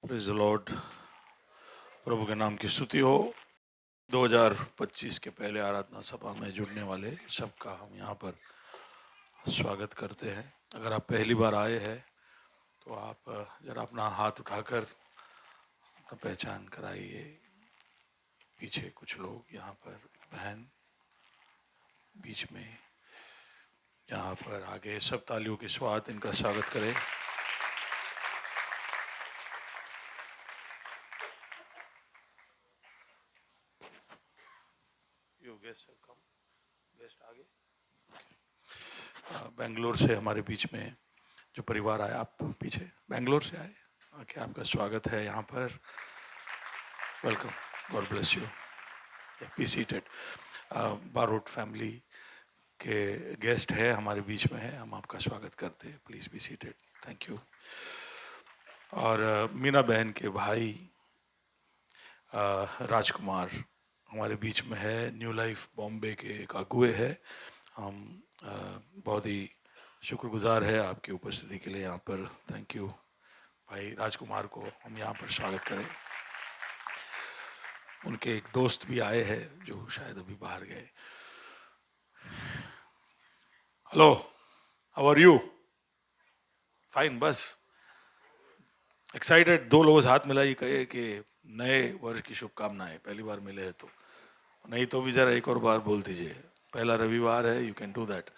Praise the Lord. प्रभु के नाम की स्तुति हो। 2025 के पहले आराधना सभा में जुड़ने वाले सबका हम यहाँ पर स्वागत करते हैं। अगर आप पहली बार आए हैं तो आप जरा अपना हाथ उठाकर अपना पहचान कराइए। पीछे कुछ लोग, यहाँ पर बहन, बीच में, यहाँ पर आगे, सब तालियों के साथ इनका स्वागत करें। गेस्ट आगे। बेंगलोर से हमारे बीच में जो परिवार आया, आप पीछे बेंगलोर से आए, ओके, आपका स्वागत है यहाँ पर। Welcome, God bless you. Be seated. Barot family के गेस्ट है हमारे बीच में है, हम आपका स्वागत करते हैं। Please be seated, thank you. और मीना बहन के भाई राजकुमार हमारे बीच में है, न्यू लाइफ बॉम्बे के एक अगुए है। हम बहुत ही शुक्रगुजार है आपकी उपस्थिति के लिए यहाँ पर। थैंक यू भाई राजकुमार को हम यहाँ पर स्वागत करें। उनके एक दोस्त भी आए हैं जो शायद अभी बाहर गए। Hello, how are you? Fine, बस एक्साइटेड। दो लोग हाथ मिलाई, कहे कि नए वर्ष की शुभकामनाएं। पहली बार मिले हैं तो, नहीं तो भी जरा एक और बार बोल दीजिए। पहला रविवार है, यू कैन डू दैट।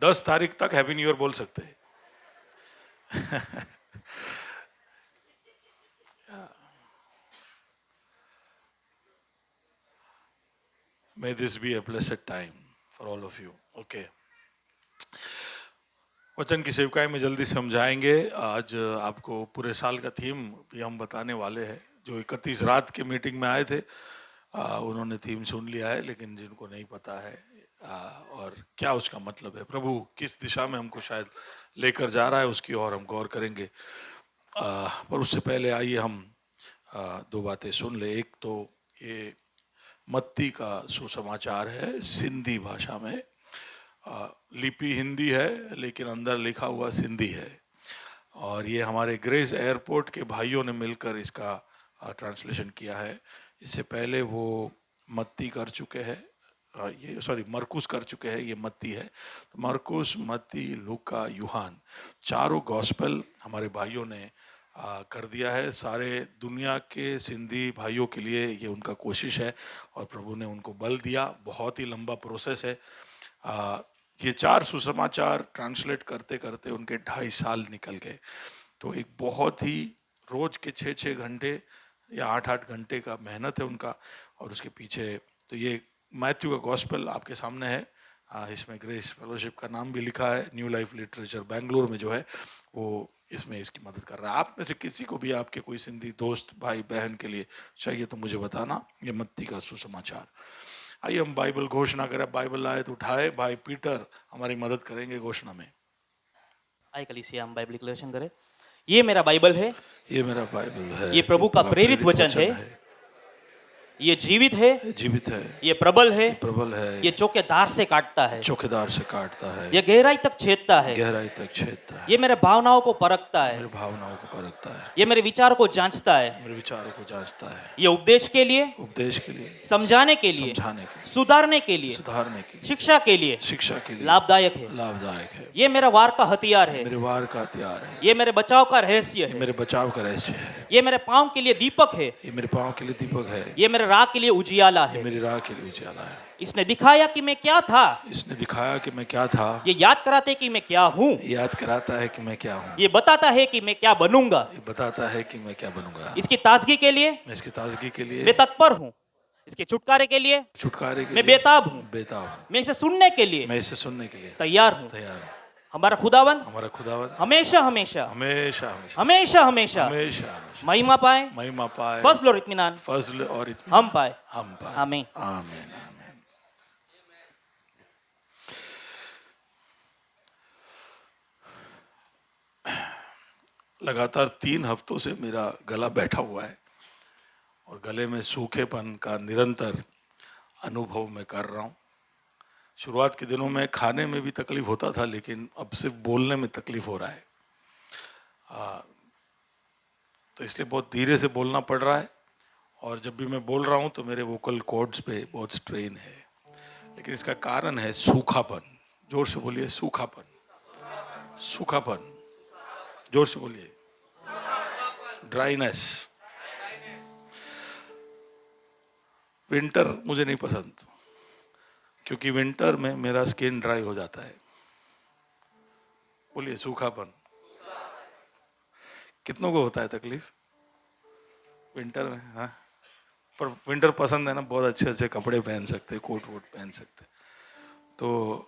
10 तारीख तक हैप्पी न्यू ईयर बोल सकते हैं। May this be a blessed time for all of you. Okay. वचन की सेवकाई में जल्दी समझाएंगे। आज आपको पूरे साल का थीम भी हम बताने वाले हैं। जो 31 रात के मीटिंग में आए थे उन्होंने थीम सुन लिया है, लेकिन जिनको नहीं पता है और क्या उसका मतलब है, प्रभु किस दिशा में हमको शायद लेकर जा रहा है, उसकी ओर हम गौर करेंगे। पर उससे पहले आइए हम दो बातें सुन ले। एक तो ये मत्ती का सुसमाचार है, सिंधी भाषा में। लिपि हिंदी है लेकिन अंदर लिखा हुआ सिंधी है। और ये हमारे ग्रेस एयरपोर्ट के भाइयों ने मिलकर इसका ट्रांसलेशन किया है। इससे पहले वो मत्ती कर चुके हैं, ये सॉरी मरकुस कर चुके हैं, ये मत्ती है। तो मरकुस, मत्ती, लूका, यूहान, चारों गॉस्पेल हमारे भाइयों ने कर दिया है। सारे दुनिया के सिंधी भाइयों के लिए ये उनका कोशिश है और प्रभु ने उनको बल दिया। बहुत ही लंबा प्रोसेस है। ये 4 सुसमाचार ट्रांसलेट करते करते उनके 2.5 साल निकल गए। तो एक बहुत ही रोज के 6-6 घंटे या 8-8 घंटे का मेहनत है उनका। और उसके पीछे तो ये मैथ्यू का गॉस्पेल आपके सामने है। इसमें ग्रेस फेलोशिप का नाम भी लिखा है। न्यू लाइफ लिटरेचर बेंगलोर में जो है वो इसमें इसकी मदद कर रहा है। आप में से किसी को भी आपके कोई सिंधी दोस्त, भाई, बहन के लिए चाहिए तो मुझे बताना। ये मत्ती का सुसमाचार। आइए हम बाइबल घोषणा करें। बाइबल आए तो उठाए। भाई पीटर हमारी मदद करेंगे घोषणा में। आइए कलीसिया हम बाइबल डिक्लेरेशन करें। ये मेरा बाइबल है, ये मेरा बाइबल है, ये प्रभु का प्रेरित वचन है। ये जीवित है, जीवित है, ये प्रबल है, प्रबल है, ये चौकेदार से काटता है, चौकीदार से काटता है, ये गहराई तक छेदता है, गहराई तक छेदता है, ये मेरे भावनाओं को परखता है, मेरे भावनाओं को परखता है, ये मेरे विचार को जांचता है, मेरे विचारों को जांचता है, ये उपदेश के लिए, उपदेश के लिए, समझाने के लिए, समझाने के लिए, सुधारने के लिए, सुधारने के लिए, शिक्षा के लिए, शिक्षा के लिए लाभदायक है। लाभदायक है। ये मेरा वार का हथियार है, मेरे वार का हथियार है। ये मेरे बचाव का रहस्य ये है, मेरे बचाव का रहस्य है। ये मेरे पांव के लिए दीपक है, ये मेरे पांव के लिए दीपक है, ये मेरे राह के लिए उजियाला ये है। मेरी राह के लिए उजाला है। इसने दिखाया कि मैं क्या था, इसने दिखाया कि मैं क्या था, ये याद कराते कि मैं क्या हूँ, याद कराता है कि मैं क्या हूँ, ये बताता है कि मैं क्या बनूंगा। ये बताता है कि मैं क्या बनूंगा। इसकी ताजगी के लिए मैं इसकी ताजगी के लिए मैं तत्पर हूँ, इसके छुटकारे के लिए छुटकारे के मैं लिए बेताब हूँ, बेताब हूँ। मैं इसे सुनने के लिए मैं इसे सुनने के लिए तैयार हूँ। तैयार हूँ। हमारा खुदावंद हमारा खुदावंद हमेशा हमेशा हमेशा हमेशा हमेशा हमेशा हमेशा हमेशा महिमा पाए, महिमा पाए, फजल और इत्मीनान फजल और इत्मीनान हम पाए। हम पाए। आमीन। आमीन। आमीन। लगातार 3 हफ्तों से मेरा गला बैठा हुआ है और गले में सूखेपन का निरंतर अनुभव मैं कर रहा हूँ। शुरुआत के दिनों में खाने में भी तकलीफ होता था, लेकिन अब सिर्फ बोलने में तकलीफ हो रहा है। तो इसलिए बहुत धीरे से बोलना पड़ रहा है, और जब भी मैं बोल रहा हूँ तो मेरे वोकल कॉर्ड्स पे बहुत स्ट्रेन है, लेकिन इसका कारण है सूखापन। जोर से बोलिए, सूखापन। सूखापन, जोर से बोलिए, ड्राइनेस। विंटर मुझे नहीं पसंद, क्योंकि विंटर में मेरा स्किन ड्राई हो जाता है। बोलिए, सूखापन। कितनों को होता है तकलीफ विंटर में? हाँ, पर विंटर पसंद है ना, बहुत अच्छे अच्छे कपड़े पहन सकते, कोट वोट पहन सकते। तो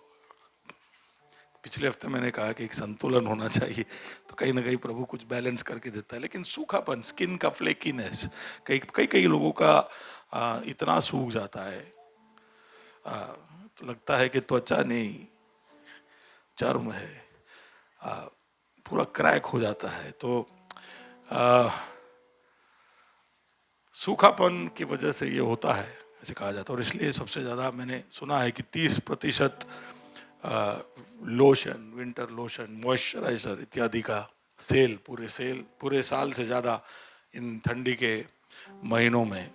पिछले हफ्ते मैंने कहा कि एक संतुलन होना चाहिए, तो कहीं ना कहीं प्रभु कुछ बैलेंस करके देता है। लेकिन सूखापन, स्किन का फ्लेकीनेस, कई कई कई लोगों का इतना सूख जाता है, तो लगता है कि त्वचा नहीं, चर्म है, पूरा क्रैक हो जाता है। तो सूखापन की वजह से ये होता है, ऐसे कहा जाता है। और इसलिए सबसे ज़्यादा मैंने सुना है कि 30% लोशन, विंटर लोशन, मॉइस्चराइजर इत्यादि का सेल पूरे साल से ज़्यादा इन ठंडी के महीनों में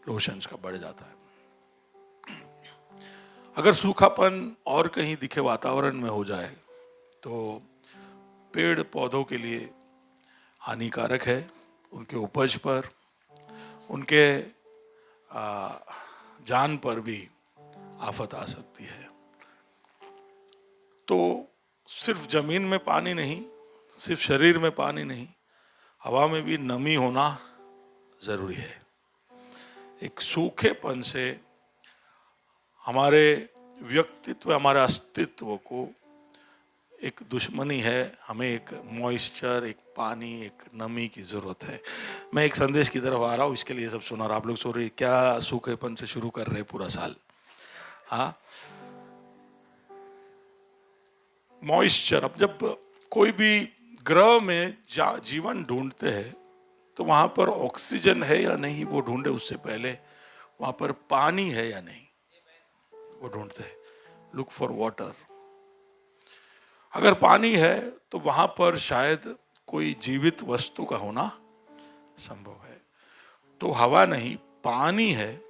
लोशंस का बढ़ जाता है। अगर सूखापन और कहीं दिखे वातावरण में हो जाए तो पेड़ पौधों के लिए हानिकारक है, उनके उपज पर, उनके जान पर भी आफत आ सकती है। तो सिर्फ जमीन में पानी नहीं, सिर्फ शरीर में पानी नहीं, हवा में भी नमी होना जरूरी है। एक सूखेपन से हमारे व्यक्तित्व, हमारे अस्तित्व को एक दुश्मनी है। हमें एक मॉइस्चर, एक पानी, एक नमी की जरूरत है। मैं एक संदेश की तरफ आ रहा हूँ, इसके लिए सब सुना रहा। आप लोग सो रहे क्या सूखेपन से शुरू कर रहे पूरा साल? हाँ, मॉइस्चर। अब जब कोई भी ग्रह में जीवन ढूंढते हैं तो वहां पर ऑक्सीजन है या नहीं वो ढूंढे, उससे पहले वहां पर पानी है या नहीं वो ढूंढते हैं। Look for water. अगर पानी है तो वहां पर शायद कोई जीवित वस्तु का होना संभव है। तो हवा नहीं, पानी है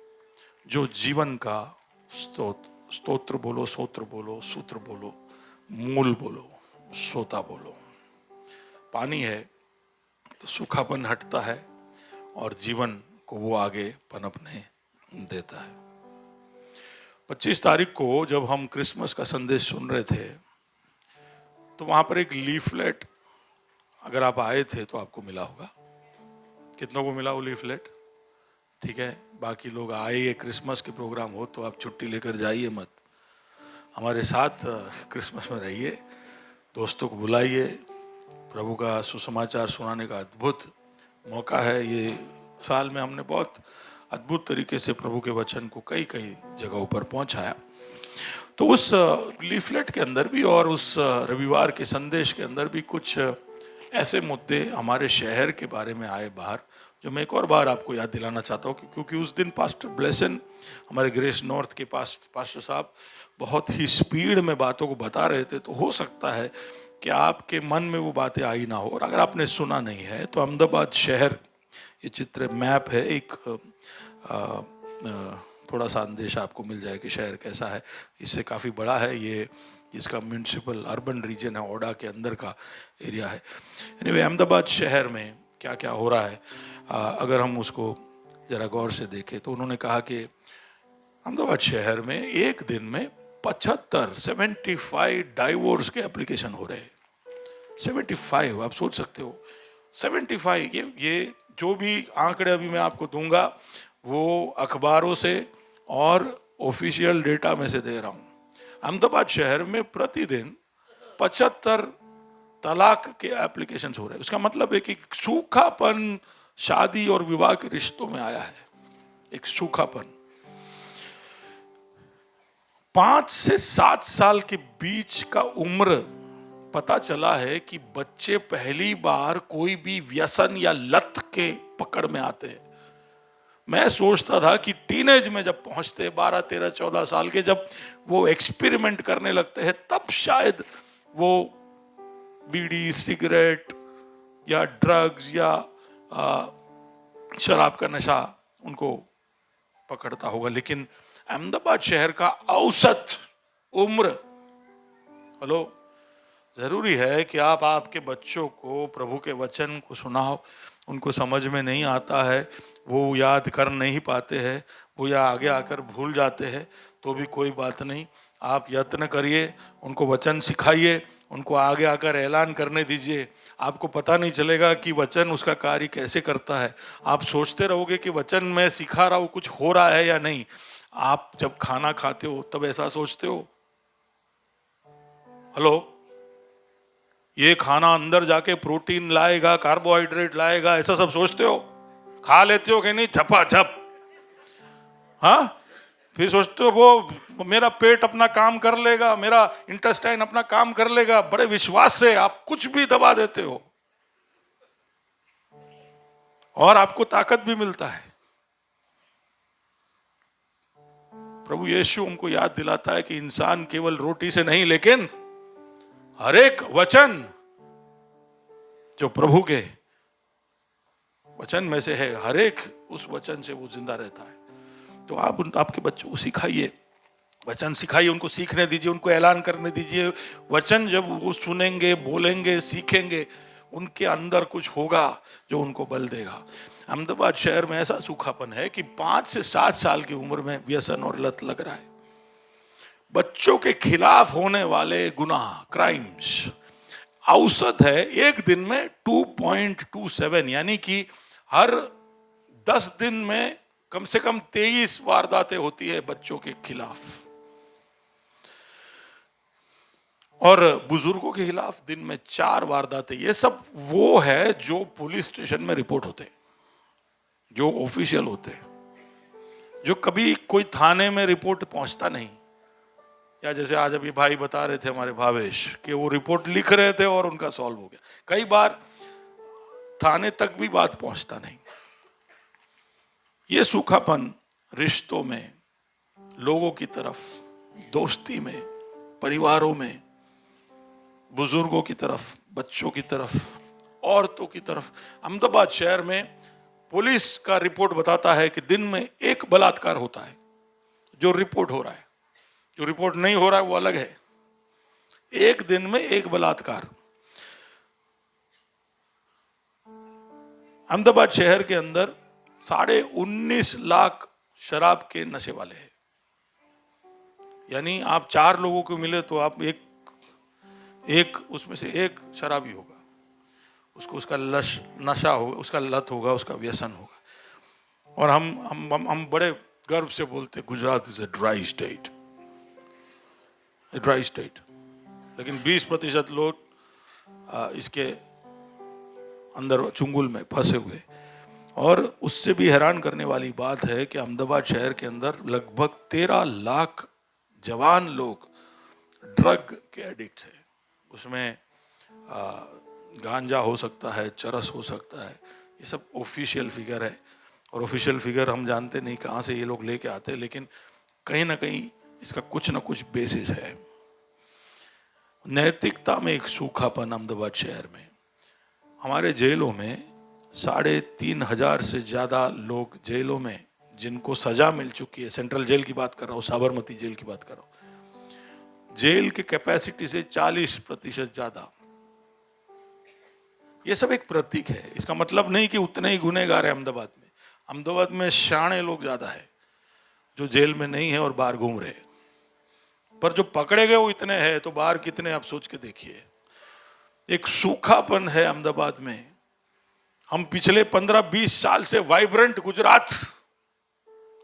जो जीवन का स्तोत्र बोलो, सोत्र बोलो, सूत्र बोलो, मूल बोलो, सोता बोलो। पानी है तो सूखापन हटता है और जीवन को वो आगे पनपने देता है। 25 तारीख को जब हम क्रिसमस का संदेश सुन रहे थे तो वहां पर एक लीफलेट, अगर आप आए थे तो आपको मिला होगा। कितनों को मिला वो लीफलेट? ठीक है, बाकी लोग आइए, क्रिसमस के प्रोग्राम हो तो आप छुट्टी लेकर जाइए मत, हमारे साथ क्रिसमस में रहिए, दोस्तों को बुलाइए। प्रभु का सुसमाचार सुनाने का अद्भुत मौका है। ये साल में हमने बहुत अद्भुत तरीके से प्रभु के वचन को कई कई जगहों पर पहुंचाया। तो उस लीफलेट के अंदर भी और उस रविवार के संदेश के अंदर भी कुछ ऐसे मुद्दे हमारे शहर के बारे में आए बाहर, जो मैं एक और बार आपको याद दिलाना चाहता हूँ। क्योंकि उस दिन पास्टर ब्लेसन, हमारे ग्रेस नॉर्थ के पास्टर साहब बहुत ही स्पीड में बातों को बता रहे थे। तो हो सकता है कि आपके मन में वो बातें आई ना हो, और अगर आपने सुना नहीं है तो अहमदाबाद शहर, ये चित्र मैप है, एक थोड़ा सा अंदेशा आपको मिल जाए कि शहर कैसा है। इससे काफ़ी बड़ा है ये, इसका म्यूनसिपल अर्बन रीजन है, ओडा के अंदर का एरिया है। एनीवे, अहमदाबाद शहर में क्या क्या हो रहा है अगर हम उसको ज़रा गौर से देखें तो उन्होंने कहा कि अहमदाबाद शहर में एक दिन में 75 डाइवोर्स के एप्लीकेशन हो रहे हैं। 75, आप सोच सकते हो 75। ये जो भी आंकड़े अभी मैं आपको दूंगा वो अखबारों से और ऑफिशियल डेटा में से दे रहा हूं। अहमदाबाद शहर में प्रतिदिन 75 तलाक के एप्लीकेशन हो रहे हैं। उसका मतलब है कि सूखापन शादी और विवाह के रिश्तों में आया है, एक सूखापन। 5 से 7 साल के बीच का उम्र पता चला है कि बच्चे पहली बार कोई भी व्यसन या लत के पकड़ में आते हैं। मैं सोचता था कि टीनेज में जब पहुंचते 12, 13, 14 साल के, जब वो एक्सपेरिमेंट करने लगते हैं, तब शायद वो बीड़ी, सिगरेट या ड्रग्स या शराब का नशा उनको पकड़ता होगा, लेकिन अहमदाबाद शहर का औसत उम्र, हेलो, जरूरी है कि आप आपके बच्चों को प्रभु के वचन को सुनाओ। उनको समझ में नहीं आता है, वो याद कर नहीं पाते हैं, वो या आगे आकर भूल जाते हैं, तो भी कोई बात नहीं, आप यत्न करिए, उनको वचन सिखाइए, उनको आगे आकर ऐलान करने दीजिए। आपको पता नहीं चलेगा कि वचन उसका कार्य कैसे करता है। आप सोचते रहोगे कि वचन मैं सिखा रहा हूँ, कुछ हो रहा है या नहीं। आप जब खाना खाते हो तब ऐसा सोचते हो? हेलो, ये खाना अंदर जाके प्रोटीन लाएगा, कार्बोहाइड्रेट लाएगा, ऐसा सब सोचते हो? खा लेते हो कि नहीं झपाझप? हाँ, फिर सोचते हो वो मेरा पेट अपना काम कर लेगा, मेरा इंटेस्टाइन अपना काम कर लेगा। बड़े विश्वास से आप कुछ भी दबा देते हो और आपको ताकत भी मिलता है। प्रभु यीशु हमको याद दिलाता है कि इंसान केवल रोटी से नहीं, लेकिन हर एक वचन जो प्रभु के वचन में से है, हर एक उस वचन से वो जिंदा रहता है। तो आप आपके बच्चों को सिखाइए, वचन सिखाइए, उनको सीखने दीजिए, उनको ऐलान करने दीजिए। वचन जब वो सुनेंगे, बोलेंगे, सीखेंगे, उनके अंदर कुछ होगा जो उनको बल देगा। अहमदाबाद शहर में ऐसा सूखापन है कि 5 से 7 साल की उम्र में व्यसन और लत लग रहा है। बच्चों के खिलाफ होने वाले गुनाह, क्राइम्स, औसत है एक दिन में 2.27, यानी कि हर 10 दिन में कम से कम 23 वारदातें होती है बच्चों के खिलाफ, और बुजुर्गों के खिलाफ दिन में 4 वारदातें। ये सब वो है जो पुलिस स्टेशन में रिपोर्ट होते, जो ऑफिशियल होते, जो कभी कोई थाने में रिपोर्ट पहुंचता नहीं। या जैसे आज अभी भाई बता रहे थे हमारे भावेश कि वो रिपोर्ट लिख रहे थे और उनका सॉल्व हो गया। कई बार थाने तक भी बात पहुंचता नहीं। ये सूखापन रिश्तों में, लोगों की तरफ, दोस्ती में, परिवारों में, बुजुर्गों की तरफ, बच्चों की तरफ, औरतों की तरफ। अहमदाबाद शहर में पुलिस का रिपोर्ट बताता है कि दिन में 1 बलात्कार होता है जो रिपोर्ट हो रहा है। जो रिपोर्ट नहीं हो रहा है वो अलग है। एक दिन में 1 बलात्कार। अहमदाबाद शहर के अंदर 19.5 लाख शराब के नशे वाले हैं। यानी आप 4 लोगों को मिले तो आप एक उसमें से एक शराबी होगा, उसको उसका नशा होगा, उसका लत होगा, उसका व्यसन होगा। और हम बड़े गर्व से बोलते Gujarat is a dry state, dry state, लेकिन 20% लोग इसके अंदर चुंगल में फंसे हुए। और उससे भी हैरान करने वाली बात है कि अहमदाबाद शहर के अंदर लगभग 13 लाख जवान लोग ड्रग के एडिक्ट हैं। उसमें गांजा हो सकता है, चरस हो सकता है, ये सब ऑफिशियल फिगर है। और ऑफिशियल फिगर हम जानते नहीं कहाँ से ये लोग लेके आते हैं, लेकिन कहीं ना कहीं इसका कुछ ना कुछ बेसिस है। नैतिकता में एक सूखापन अहमदाबाद शहर में। हमारे जेलों में 3,500 से ज़्यादा लोग जेलों में जिनको सजा मिल चुकी है। सेंट्रल जेल की बात कर रहा हूँ, साबरमती जेल की बात कर रहा हूँ। जेल की कैपेसिटी से 40% ज़्यादा। ये सब एक प्रतीक है। इसका मतलब नहीं कि उतने ही गुनहगार है अहमदाबाद में। अहमदाबाद में शाणे लोग ज़्यादा है जो जेल में नहीं है और बाहर घूम रहे हैं, पर जो पकड़े गए वो इतने हैं, तो बाहर कितने आप सोच के देखिए। एक सूखापन है अहमदाबाद में। हम पिछले 15-20 साल से वाइब्रेंट गुजरात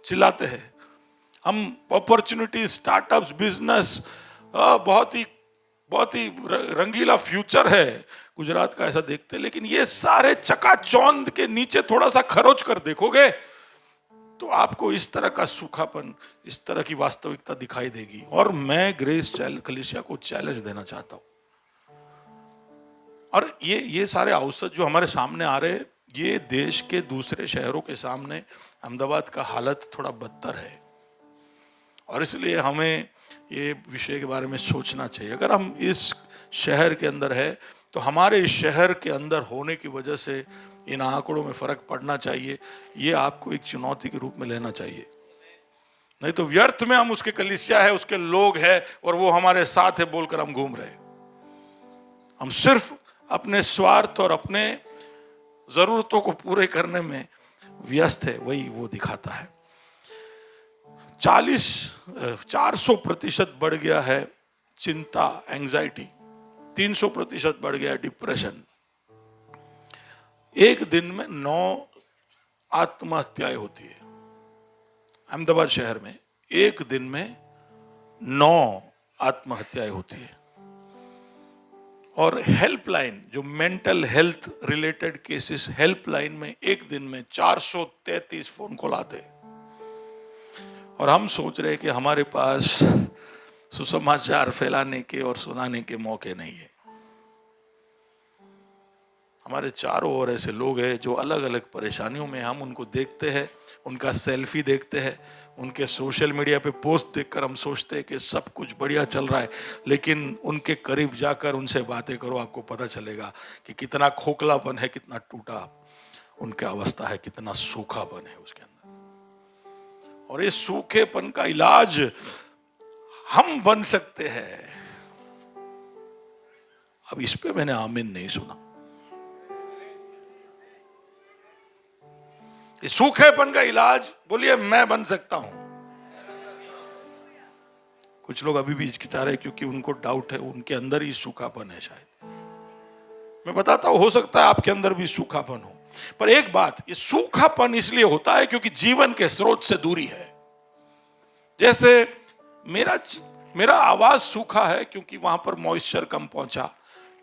चिल्लाते हैं। हम अपॉर्चुनिटी, स्टार्टअप्स, बिजनेस, बहुत ही रंगीला फ्यूचर है गुजरात का, ऐसा देखते हैं। लेकिन ये सारे चकाचौंध के नीचे थोड़ा सा खरोच कर देखोगे तो आपको इस तरह का सूखापन, इस तरह की वास्तविकता दिखाई देगी। और मैं ग्रेस कलीसिया को चैलेंज देना चाहता हूं। और ये सारे औसत जो हमारे सामने आ रहे हैं, ये देश के दूसरे शहरों के सामने अहमदाबाद का हालत थोड़ा बदतर है। और इसलिए हमें ये विषय के बारे में सोचना चाहिए। अगर हम इस शहर के अंदर है तो हमारे इस शहर के अंदर होने की वजह से इन आंकड़ों में फर्क पड़ना चाहिए। ये आपको एक चुनौती के रूप में लेना चाहिए, नहीं तो व्यर्थ में हम उसके कलीसिया है, उसके लोग हैं और वो हमारे साथ है बोलकर हम घूम रहे। हम सिर्फ अपने स्वार्थ और अपने जरूरतों को पूरे करने में व्यस्त है, वही वो दिखाता है। 400% बढ़ गया है चिंता, एंजाइटी, 300% बढ़ गया है डिप्रेशन। एक दिन में 9 आत्महत्याएं होती है अहमदाबाद शहर में। एक दिन में 9 आत्महत्याएं होती है। और हेल्पलाइन, जो mental health related cases, helpline में एक दिन में 433 फोन कॉल आते हैं। और हम सोच रहे हैं कि हमारे पास सुसमाचार फैलाने के और सुनाने के मौके नहीं है। हमारे चारों ओर ऐसे लोग हैं जो अलग अलग परेशानियों में, हम उनको देखते हैं, उनका सेल्फी देखते हैं, उनके सोशल मीडिया पे पोस्ट देखकर हम सोचते हैं कि सब कुछ बढ़िया चल रहा है, लेकिन उनके करीब जाकर उनसे बातें करो, आपको पता चलेगा कि कितना खोखलापन है, कितना टूटा उनका अवस्था है, कितना सूखापन है उसके अंदर। और ये सूखेपन का इलाज हम बन सकते हैं। अब इस पे मैंने आमीन नहीं सुना। इस सूखेपन का इलाज बोलिए मैं बन सकता हूं। कुछ लोग अभी भी हिचकिचा रहे क्योंकि उनको डाउट है, उनके अंदर ही सूखापन है। शायद मैं बताता हूं, हो सकता है आपके अंदर भी सूखापन हो। पर एक बात, ये सूखापन इसलिए होता है क्योंकि जीवन के स्रोत से दूरी है। जैसे मेरा आवाज सूखा है क्योंकि वहां पर मॉइस्चर कम पहुंचा।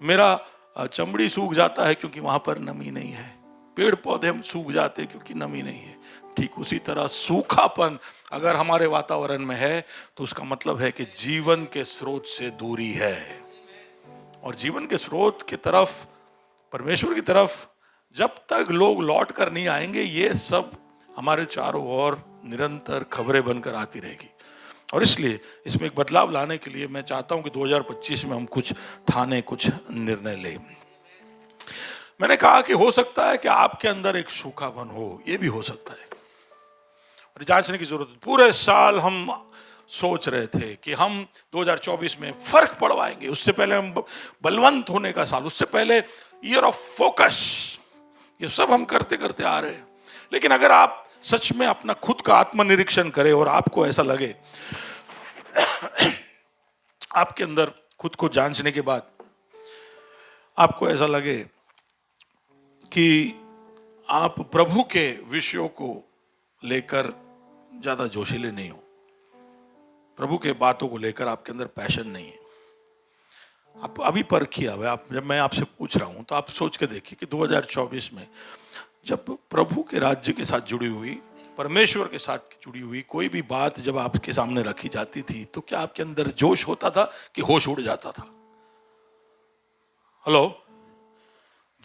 मेरा चमड़ी सूख जाता है क्योंकि वहां पर नमी नहीं है। पेड़ पौधे सूख जाते क्योंकि नमी नहीं है। ठीक उसी तरह सूखापन अगर हमारे वातावरण में है तो उसका मतलब है कि जीवन के स्रोत से दूरी है। और जीवन के स्रोत की तरफ, परमेश्वर की तरफ जब तक लोग लौट कर नहीं आएंगे, ये सब हमारे चारों ओर निरंतर खबरें बनकर आती रहेगी। और इसलिए इसमें एक बदलाव लाने के लिए मैं चाहता हूं कि 2025 में हम कुछ ठाने, कुछ निर्णय लें। मैंने कहा कि हो सकता है कि आपके अंदर एक सूखापन हो, ये भी हो सकता है, और जांचने की जरूरत है। पूरे साल हम सोच रहे थे कि हम 2024 में फर्क पड़वाएंगे, उससे पहले हम बलवंत होने का साल, उससे पहले ईयर ऑफ फोकस, ये सब हम करते करते आ रहे हैं। लेकिन अगर आप सच में अपना खुद का आत्मनिरीक्षण करें और आपको ऐसा लगे, आपके अंदर खुद को जांचने के बाद आपको ऐसा लगे कि आप प्रभु के विषयों को लेकर ज्यादा जोशीले नहीं हो, प्रभु के बातों को लेकर आपके अंदर पैशन नहीं है, आप अभी परखिए। अब आप, जब मैं आपसे पूछ रहा हूं तो आप सोच के देखिए कि 2024 में जब प्रभु के राज्य के साथ जुड़ी हुई, परमेश्वर के साथ जुड़ी हुई कोई भी बात जब आपके सामने रखी जाती थी तो क्या आपके अंदर जोश होता था कि होश उड़ जाता था? हेलो,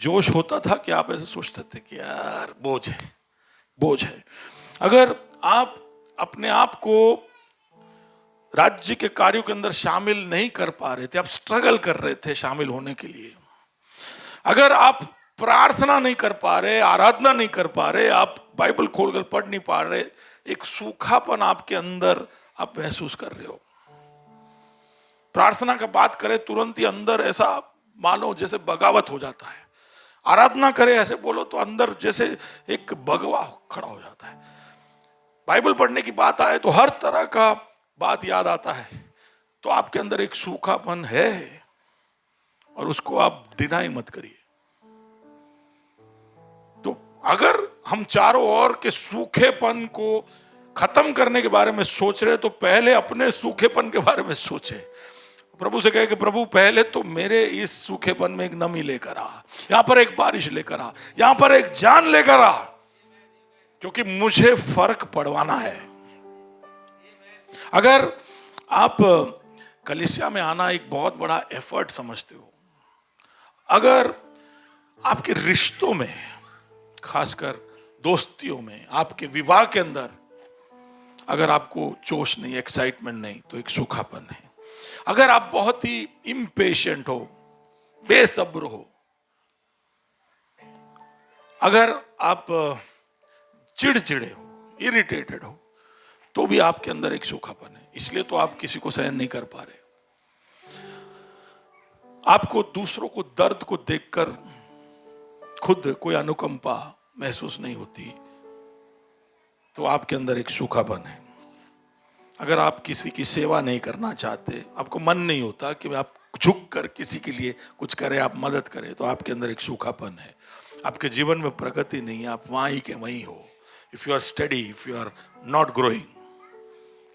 जोश होता था कि आप ऐसे सोचते थे कि यार बोझ है, बोझ है? अगर आप अपने आप को राज्य के कार्यों के अंदर शामिल नहीं कर पा रहे थे, आप स्ट्रगल कर रहे थे शामिल होने के लिए, अगर आप प्रार्थना नहीं कर पा रहे, आराधना नहीं कर पा रहे, आप बाइबल खोलकर पढ़ नहीं पा रहे, एक सूखापन आपके अंदर आप महसूस कर रहे हो, प्रार्थना का बात करें तुरंत ही अंदर ऐसा मानो जैसे बगावत हो जाता है, आराधना करे ऐसे बोलो तो अंदर जैसे एक भगवा खड़ा हो जाता है, बाइबल पढ़ने की बात आए तो हर तरह का बात याद आता है, तो आपके अंदर एक सूखापन है और उसको आप डिनाई मत करिए। तो अगर हम चारों ओर के सूखेपन को खत्म करने के बारे में सोच रहे तो पहले अपने सूखेपन के बारे में सोचे। प्रभु से कहे कि प्रभु पहले तो मेरे इस सूखेपन में एक नमी लेकर आ, यहां पर एक बारिश लेकर आ, यहां पर एक जान लेकर आ, क्योंकि मुझे फर्क पड़वाना है। अगर आप कलीसिया में आना एक बहुत बड़ा एफर्ट समझते हो, अगर आपके रिश्तों में, खासकर दोस्तियों में, आपके विवाह के अंदर अगर आपको जोश नहीं, एक्साइटमेंट नहीं, तो एक सूखापन है। अगर आप बहुत ही इम्पेशेंट हो, बेसब्र हो, अगर आप चिड़चिड़े हो, इरिटेटेड हो, तो भी आपके अंदर एक सूखापन है, इसलिए तो आप किसी को सहन नहीं कर पा रहे। आपको दूसरों को दर्द को देखकर खुद कोई अनुकंपा महसूस नहीं होती, तो आपके अंदर एक सूखापन है। अगर आप किसी की सेवा नहीं करना चाहते, आपको मन नहीं होता कि आप झुक कर किसी के लिए कुछ करें, आप मदद करें, तो आपके अंदर एक सूखापन है। आपके जीवन में प्रगति नहीं है, आप वहां ही के वहीं हो। If you are study, if you are not growing,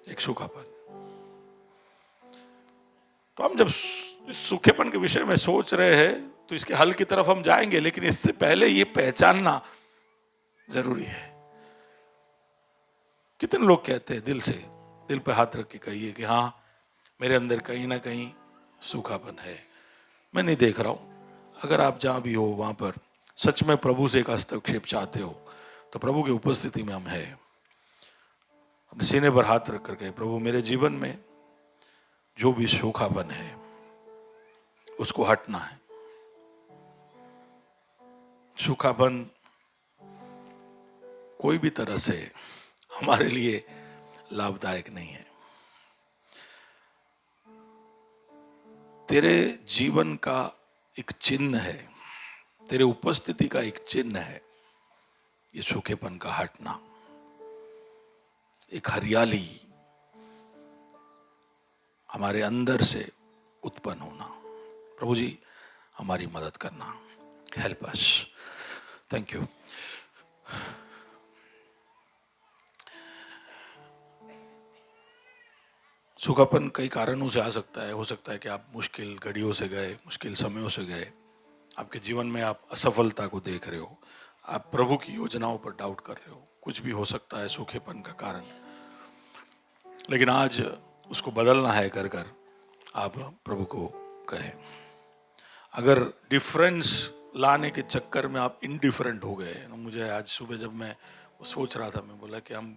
एक सूखापन। तो हम जब इस सूखेपन के विषय में सोच रहे हैं तो इसके हल की तरफ हम जाएंगे, लेकिन इससे पहले ये पहचानना जरूरी है। कितने लोग कहते हैं दिल पे हाथ रख के कहिए कि हाँ, मेरे अंदर कहीं ना कहीं सूखापन है, मैं नहीं देख रहा हूं। अगर आप जहां भी हो वहां पर सच में प्रभु से एक हस्तक्षेप चाहते हो, तो प्रभु की उपस्थिति में हम हैं। अपने सीने पर हाथ रख कर कहे, प्रभु मेरे जीवन में जो भी सूखापन है उसको हटना है। सूखापन कोई भी तरह से हमारे लिए लाभदायक नहीं है। तेरे जीवन का एक चिन्ह है, तेरे उपस्थिति का एक चिन्ह है ये सूखेपन का हटना, एक हरियाली हमारे अंदर से उत्पन्न होना। प्रभु जी हमारी मदद करना, हेल्प अस। Thank you. सूखापन कई कारणों से आ सकता है। हो सकता है कि आप मुश्किल घड़ियों से गए, मुश्किल समयों से गए, आपके जीवन में आप असफलता को देख रहे हो, आप प्रभु की योजनाओं पर डाउट कर रहे हो, कुछ भी हो सकता है सूखेपन का कारण। लेकिन आज उसको बदलना है, कर कर आप प्रभु को कहें। अगर डिफरेंस लाने के चक्कर में आप इनडिफरेंट हो गए, मुझे आज सुबह जब मैं सोच रहा था, मैं बोला कि हम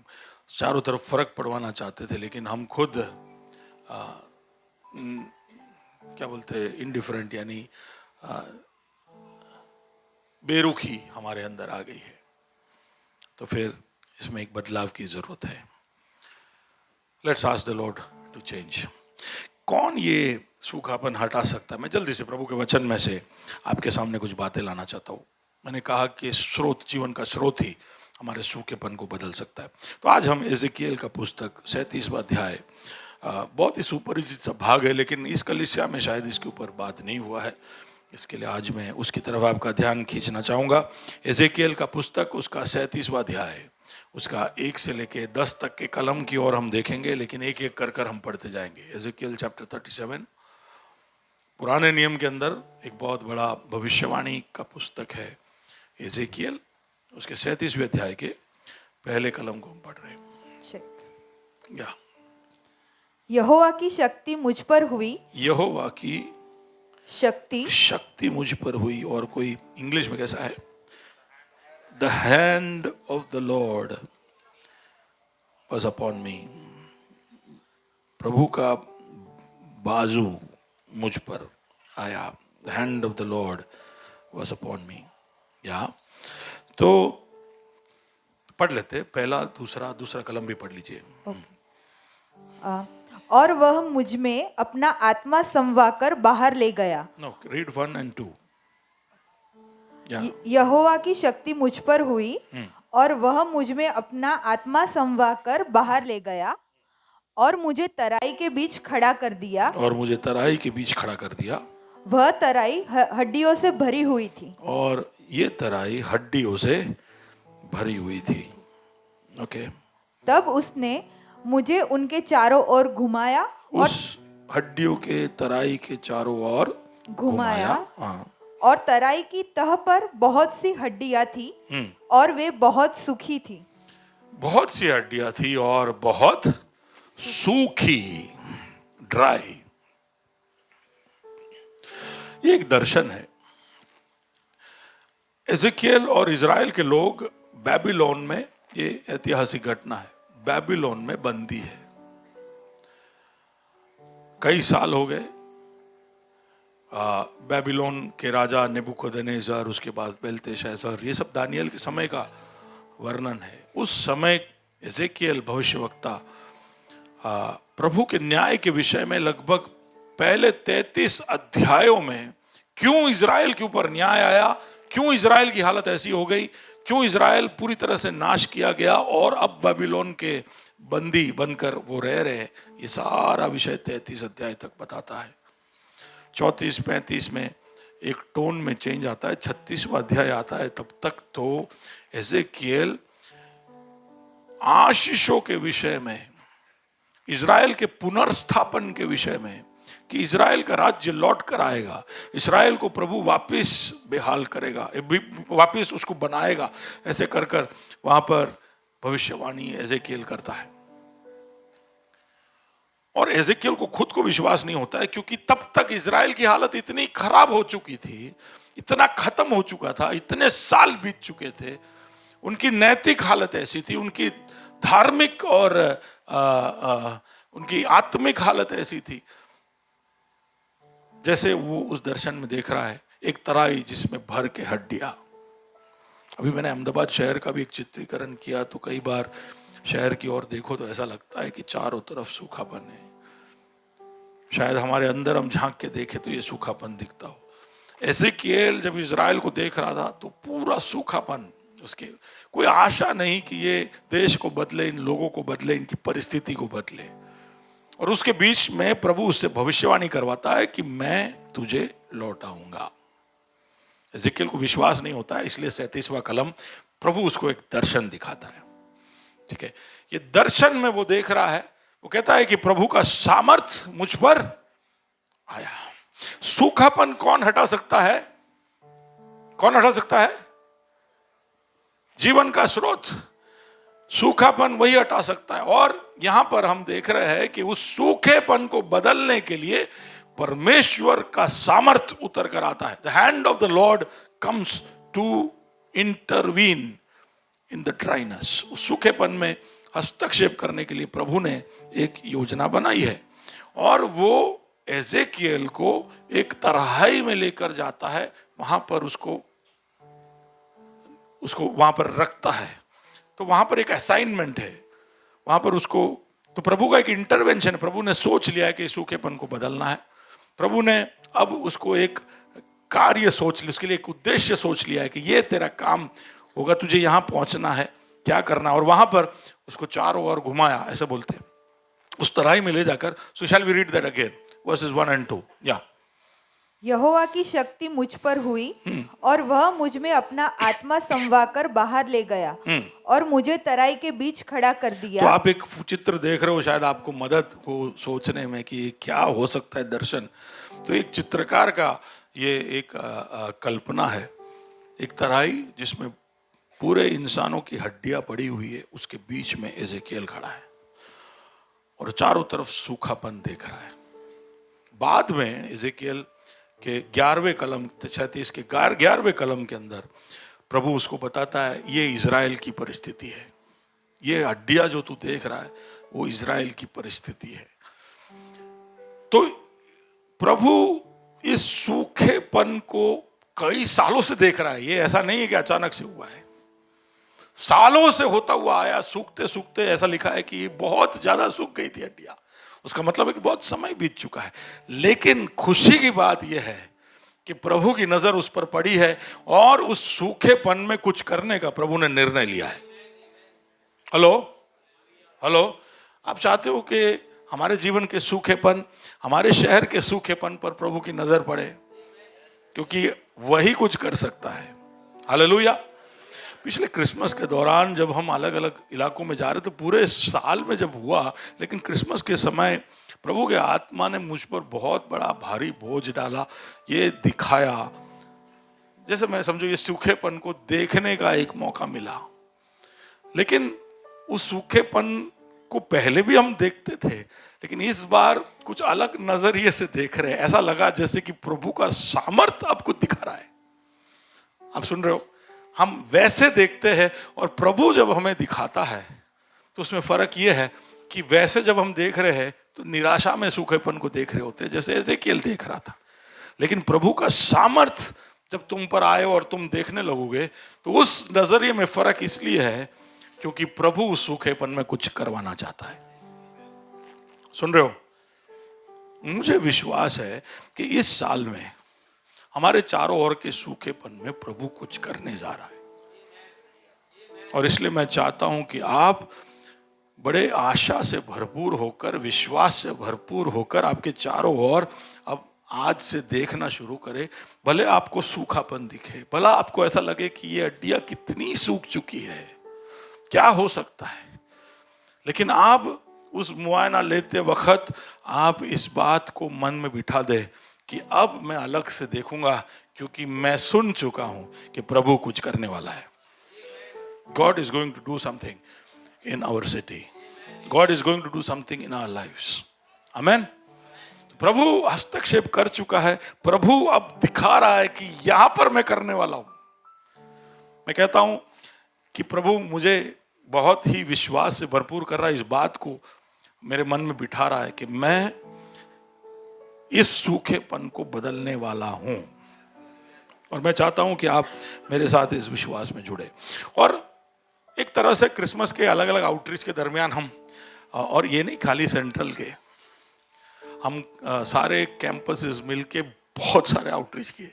चारों तरफ फर्क पड़वाना चाहते थे, लेकिन हम खुद क्या बोलते हैं, इनडिफरेंट, यानी बेरुखी हमारे अंदर आ गई है। तो फिर इसमें एक बदलाव की जरूरत है। Let's ask the Lord to change. कौन ये सूखापन हटा सकता है? मैं जल्दी से प्रभु के वचन में से आपके सामने कुछ बातें लाना चाहता हूँ। मैंने कहा कि स्रोत, जीवन का स्रोत ही हमारे सूखेपन को बदल सकता है। तो आज हम एजेकियल का पुस्तक 37वां अध्याय, बहुत ही सुपरिचित सा भाग है, लेकिन इस कलीसिया में शायद इसके ऊपर बात नहीं हुआ है, इसके लिए आज मैं उसकी तरफ आपका ध्यान खींचना चाहूँगा। एजेकियल का पुस्तक, उसका 37वां अध्याय, उसका 1 से लेके 10 तक के कलम की ओर हम देखेंगे, लेकिन एक एक कर कर हम पढ़ते जाएंगे। एजेकियल चैप्टर 37 पुराने नियम के अंदर एक बहुत बड़ा भविष्यवाणी का पुस्तक है एजेकियल। उसके 37वें अध्याय के पहले कलम को हम पढ़ रहे हैं। या यहोवा की शक्ति मुझ पर हुई, यहोवा की शक्ति मुझ पर हुई। और कोई इंग्लिश में कैसा है? The hand of the Lord was upon me. प्रभु का बाजू मुझ पर आया। The hand of the Lord was upon me. या तो पढ़ लेते, पहला दूसरा कलम भी पढ़ लीजिए। और वह मुझ में अपना आत्मा समवाकर बाहर ले गया। No, read 1 and 2। यहोवा की शक्ति मुझ पर हुई और वह मुझ में अपना आत्मा समवाकर बाहर ले गया और मुझे तराई के बीच खड़ा कर दिया। वह तराई हड्डियों से भरी हुई थी। और ये तराई हड्डियों से भरी हुई थी। ओके। तब उसने मुझे उनके चारों ओर घुमाया, उस हड्डियों के तराई के चारों ओर घुमाया। और तराई की तह पर बहुत सी हड्डियां थी और वे बहुत सूखी थी। बहुत सी हड्डियां थी और बहुत सूखी, ड्राई। ये एक दर्शन है। एजेकियल और इजराइल के लोग बेबीलोन में, ये ऐतिहासिक घटना है, बेबीलोन में बंदी है। कई साल हो गए, बेबीलोन के राजा नेबुकदनेस्सर, उसके बाद बेलतेशस्सर, ये सब दानियल के समय का वर्णन है। उस समय एजेकियल भविष्यवक्ता प्रभु के न्याय के विषय में लगभग पहले 33 अध्यायों में क्यों इजराइल के ऊपर न्याय आया, क्यों इजराइल की हालत ऐसी हो गई, क्यों इजराइल पूरी तरह से नाश किया गया और अब बेबीलोन के बंदी बनकर वो रह रहे, ये सारा विषय 33 अध्याय तक बताता है। 34-35 में एक टोन में चेंज आता है, 36वां अध्याय आता है, तब तक तो एजेकियल आशीषों के विषय में, इजराइल के पुनर्स्थापन के विषय में, कि इजराइल का राज्य लौट कर आएगा, इजराइल को प्रभु वापस बेहाल करेगा, वापस उसको बनाएगा, ऐसे कर कर वहां पर भविष्यवाणी एजेकियल करता है। और एजेकियल को खुद को विश्वास नहीं होता है, क्योंकि तब तक इजराइल की हालत इतनी खराब हो चुकी थी, इतना खत्म हो चुका था, इतने साल बीत चुके थे, उनकी नैतिक हालत ऐसी थी, उनकी धार्मिक और उनकी आत्मिक हालत ऐसी थी, जैसे वो उस दर्शन में देख रहा है, एक तराई जिसमें भर के हड्डियां। अभी मैंने अहमदाबाद शहर का भी एक चित्रीकरण किया, तो कई बार शहर की ओर देखो तो ऐसा लगता है कि चारों तरफ सूखापन है। शायद हमारे अंदर हम झांक के देखे तो ये सूखापन दिखता हो। एजेकियल जब इजराइल को देख रहा था तो पूरा सूखापन, उसके कोई आशा नहीं कि ये देश को बदले, इन लोगों को बदले, इनकी परिस्थिति को बदले। और उसके बीच में प्रभु उससे भविष्यवाणी करवाता है कि मैं तुझे लौटाऊंगा। एजेकियल को विश्वास नहीं होता है, इसलिए 37वां कलम प्रभु उसको एक दर्शन दिखाता है। ठीक है, ये दर्शन में वो देख रहा है, वो कहता है कि प्रभु का सामर्थ मुझ पर आया। सूखापन कौन हटा सकता है? कौन हटा सकता है? जीवन का स्रोत, सूखापन वही हटा सकता है। और यहां पर हम देख रहे हैं कि उस सूखेपन को बदलने के लिए परमेश्वर का सामर्थ उतर कर आता है। The hand of the Lord comes to intervene in the dryness. उस सूखेपन में हस्तक्षेप करने के लिए प्रभु ने एक योजना बनाई है, और वो एजेकियल को एक तराई में लेकर जाता है, वहां पर उसको वहां पर रखता है। तो वहां पर एक असाइनमेंट है, वहां पर उसको, तो प्रभु का एक इंटरवेंशन है। प्रभु ने सोच लिया है कि सूखेपन को बदलना है, प्रभु ने अब उसको एक कार्य सोच लिया, उसके लिए एक उद्देश्य सोच लिया है कि ये तेरा काम होगा, तुझे यहां पहुंचना है, क्या करना। और वहां पर उसको चारों ओर घुमाया, ऐसे बोलते हैं, उस तराई में ले जाकर। So shall we read that again, verses 1 and 2। या यहोवा की शक्ति मुझ पर हुई और वह मुझ में अपना आत्मा समवाकर बाहर ले गया और मुझे तराई के बीच खड़ा कर दिया। तो आप एक चित्र देख रहे हो, शायद आपको मदद हो सोचने में कि क्या हो सकता है दर्शन। तो एक चित्रकार का ये एक कल्पना है, एक तराई जिसमें पूरे इंसानों की हड्डियां पड़ी हुई है, उसके बीच में एजेकियल खड़ा है और चारों तरफ सूखापन देख रहा है। बाद में एजेकियल के 11वें कलम, 36 के 11वें कलम के अंदर प्रभु उसको बताता है, ये इजराइल की परिस्थिति है, ये हड्डियां जो तू देख रहा है वो इजराइल की परिस्थिति है। तो प्रभु इस सूखेपन को कई सालों से देख रहा है, ये ऐसा नहीं है कि अचानक से हुआ है, सालों से होता हुआ आया। सूखते सूखते ऐसा लिखा है कि बहुत ज्यादा सूख गई थी हड्डियां, उसका मतलब है कि बहुत समय बीत चुका है। लेकिन खुशी की बात यह है कि प्रभु की नजर उस पर पड़ी है और उस सूखेपन में कुछ करने का प्रभु ने निर्णय लिया है। हेलो हेलो, आप चाहते हो कि हमारे जीवन के सूखेपन, हमारे शहर के सूखेपन पर प्रभु की नजर पड़े, क्योंकि वही कुछ कर सकता है। हालेलुया। पिछले क्रिसमस के दौरान जब हम अलग अलग इलाकों में जा रहे थे, पूरे साल में जब हुआ, लेकिन क्रिसमस के समय प्रभु के आत्मा ने मुझ पर बहुत बड़ा भारी बोझ डाला। ये दिखाया, जैसे मैं समझो ये सूखेपन को देखने का एक मौका मिला। लेकिन उस सूखेपन को पहले भी हम देखते थे, लेकिन इस बार कुछ अलग नजरिए से देख रहे हैं। ऐसा लगा जैसे कि प्रभु का सामर्थ्य आपको दिखा रहा है। आप सुन रहे हो? हम वैसे देखते हैं और प्रभु जब हमें दिखाता है तो उसमें फर्क यह है कि वैसे जब हम देख रहे हैं तो निराशा में सूखेपन को देख रहे होते हैं, जैसे एजेकियल देख रहा था। लेकिन प्रभू का सामर्थ जब तुम पर आए और तुम देखने लगोगे तो उस नजरिए में फर्क इसलिए है क्योंकि प्रभु उस सूखेपन में कुछ करवाना चाहता है। सुन रहे हो? मुझे विश्वास है कि इस साल में हमारे चारों ओर के सूखेपन में प्रभु कुछ करने जा रहा है। और इसलिए मैं चाहता हूं कि आप बड़े आशा से भरपूर होकर, विश्वास से भरपूर होकर आपके चारों ओर अब आज से देखना शुरू करें। भले आपको सूखापन दिखे, भला आपको ऐसा लगे कि ये हड्डियां कितनी सूख चुकी है, क्या हो सकता है, लेकिन आप उस मुआयना लेते वक्त आप इस बात को मन में बिठा दे कि अब मैं अलग से देखूंगा क्योंकि मैं सुन चुका हूं कि प्रभु कुछ करने वाला है। God is going to do something in our city. God is going to do something in our lives. Amen. प्रभु हस्तक्षेप कर चुका है, प्रभु अब दिखा रहा है कि यहां पर मैं करने वाला हूं। मैं कहता हूं कि प्रभु मुझे बहुत ही विश्वास से भरपूर कर रहा है, इस बात को मेरे मन में बिठा रहा है कि मैं इस सूखेपन को बदलने वाला हूं। और मैं चाहता हूं कि आप मेरे साथ इस विश्वास में जुड़े। और एक तरह से क्रिसमस के अलग अलग आउटरीच के दरमियान हम, और ये नहीं खाली सेंट्रल के, हम सारे कैंपसेस मिलके बहुत सारे आउटरीच किए।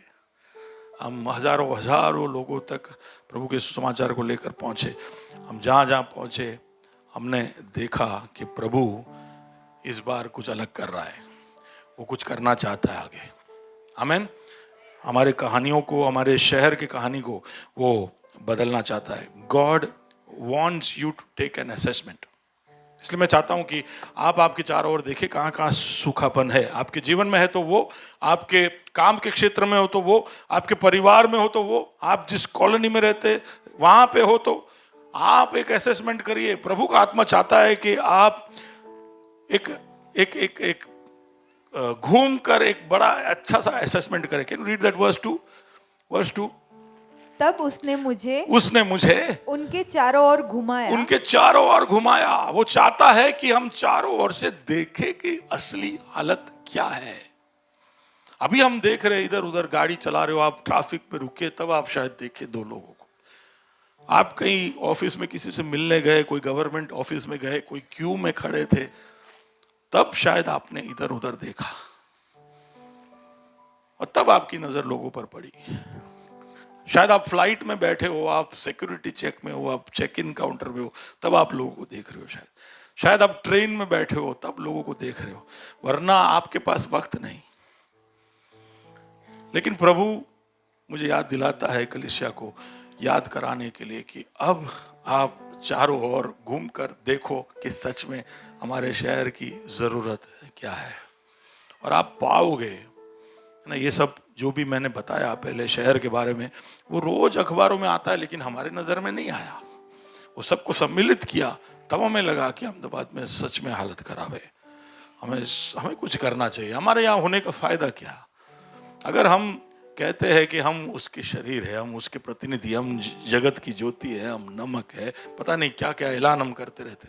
हम हजारों लोगों तक प्रभु के सुसमाचार को लेकर पहुंचे। हम जहां जहां पहुंचे हमने देखा कि प्रभु इस बार कुछ अलग कर रहा है, वो कुछ करना चाहता है आगे। आमीन। हमारे कहानियों को, हमारे शहर की कहानी को वो बदलना चाहता है। God wants you to take an assessment. इसलिए मैं चाहता हूं कि आप आपके चारों ओर देखें कहाँ कहाँ सूखापन है। आपके जीवन में है तो वो, आपके काम के क्षेत्र में हो तो वो, आपके परिवार में हो तो वो, आप जिस कॉलोनी में रहते वहां पे हो तो आप एक असेसमेंट करिए। प्रभु का आत्मा चाहता है कि आप एक एक एक एक घूम कर एक बड़ा अच्छा सा असेसमेंट करें। Can you read that verse 2? Verse 2। तब उसने मुझे उनके चारों ओर घुमाया। वो चाहता है कि हम चारों ओर से देखें कि असली हालत क्या है। अभी हम देख रहे इधर उधर गाड़ी चला रहे हो, आप ट्रैफिक पे रुके, तब आप शायद देखे दो लोगों को। आप कहीं ऑफिस में किसी से मिलने गए, कोई गवर्नमेंट ऑफिस में गए, कोई क्यू में खड़े थे, तब शायद आपने इधर उधर देखा और तब आपकी नजर लोगों पर पड़ी। शायद आप फ्लाइट में बैठे हो, आप सिक्योरिटी चेक में हो, आप चेक इन काउंटर में हो, तब आप लोगों को देख रहे हो। शायद आप ट्रेन में बैठे हो, तब लोगों को देख रहे हो, वरना आपके पास वक्त नहीं। लेकिन प्रभु मुझे याद दिलाता है, कलीसिया को याद कराने के लिए, कि अब आप चारों ओर घूमकर देखो कि सच में हमारे शहर की जरूरत क्या है। और आप पाओगे ना, ये सब जो भी मैंने बताया पहले शहर के बारे में, वो रोज अखबारों में आता है, लेकिन हमारे नजर में नहीं आया। वो सबको सम्मिलित किया, तब हमें लगा कि अहमदाबाद में सच में हालत खराब है, हमें कुछ करना चाहिए। हमारे यहाँ होने का फायदा क्या? अगर हम कहते हैं कि हम उसके शरीर है, हम उसके प्रतिनिधि, हम जगत की ज्योति है, हम नमक है, पता नहीं क्या क्या ऐलान हम करते रहते,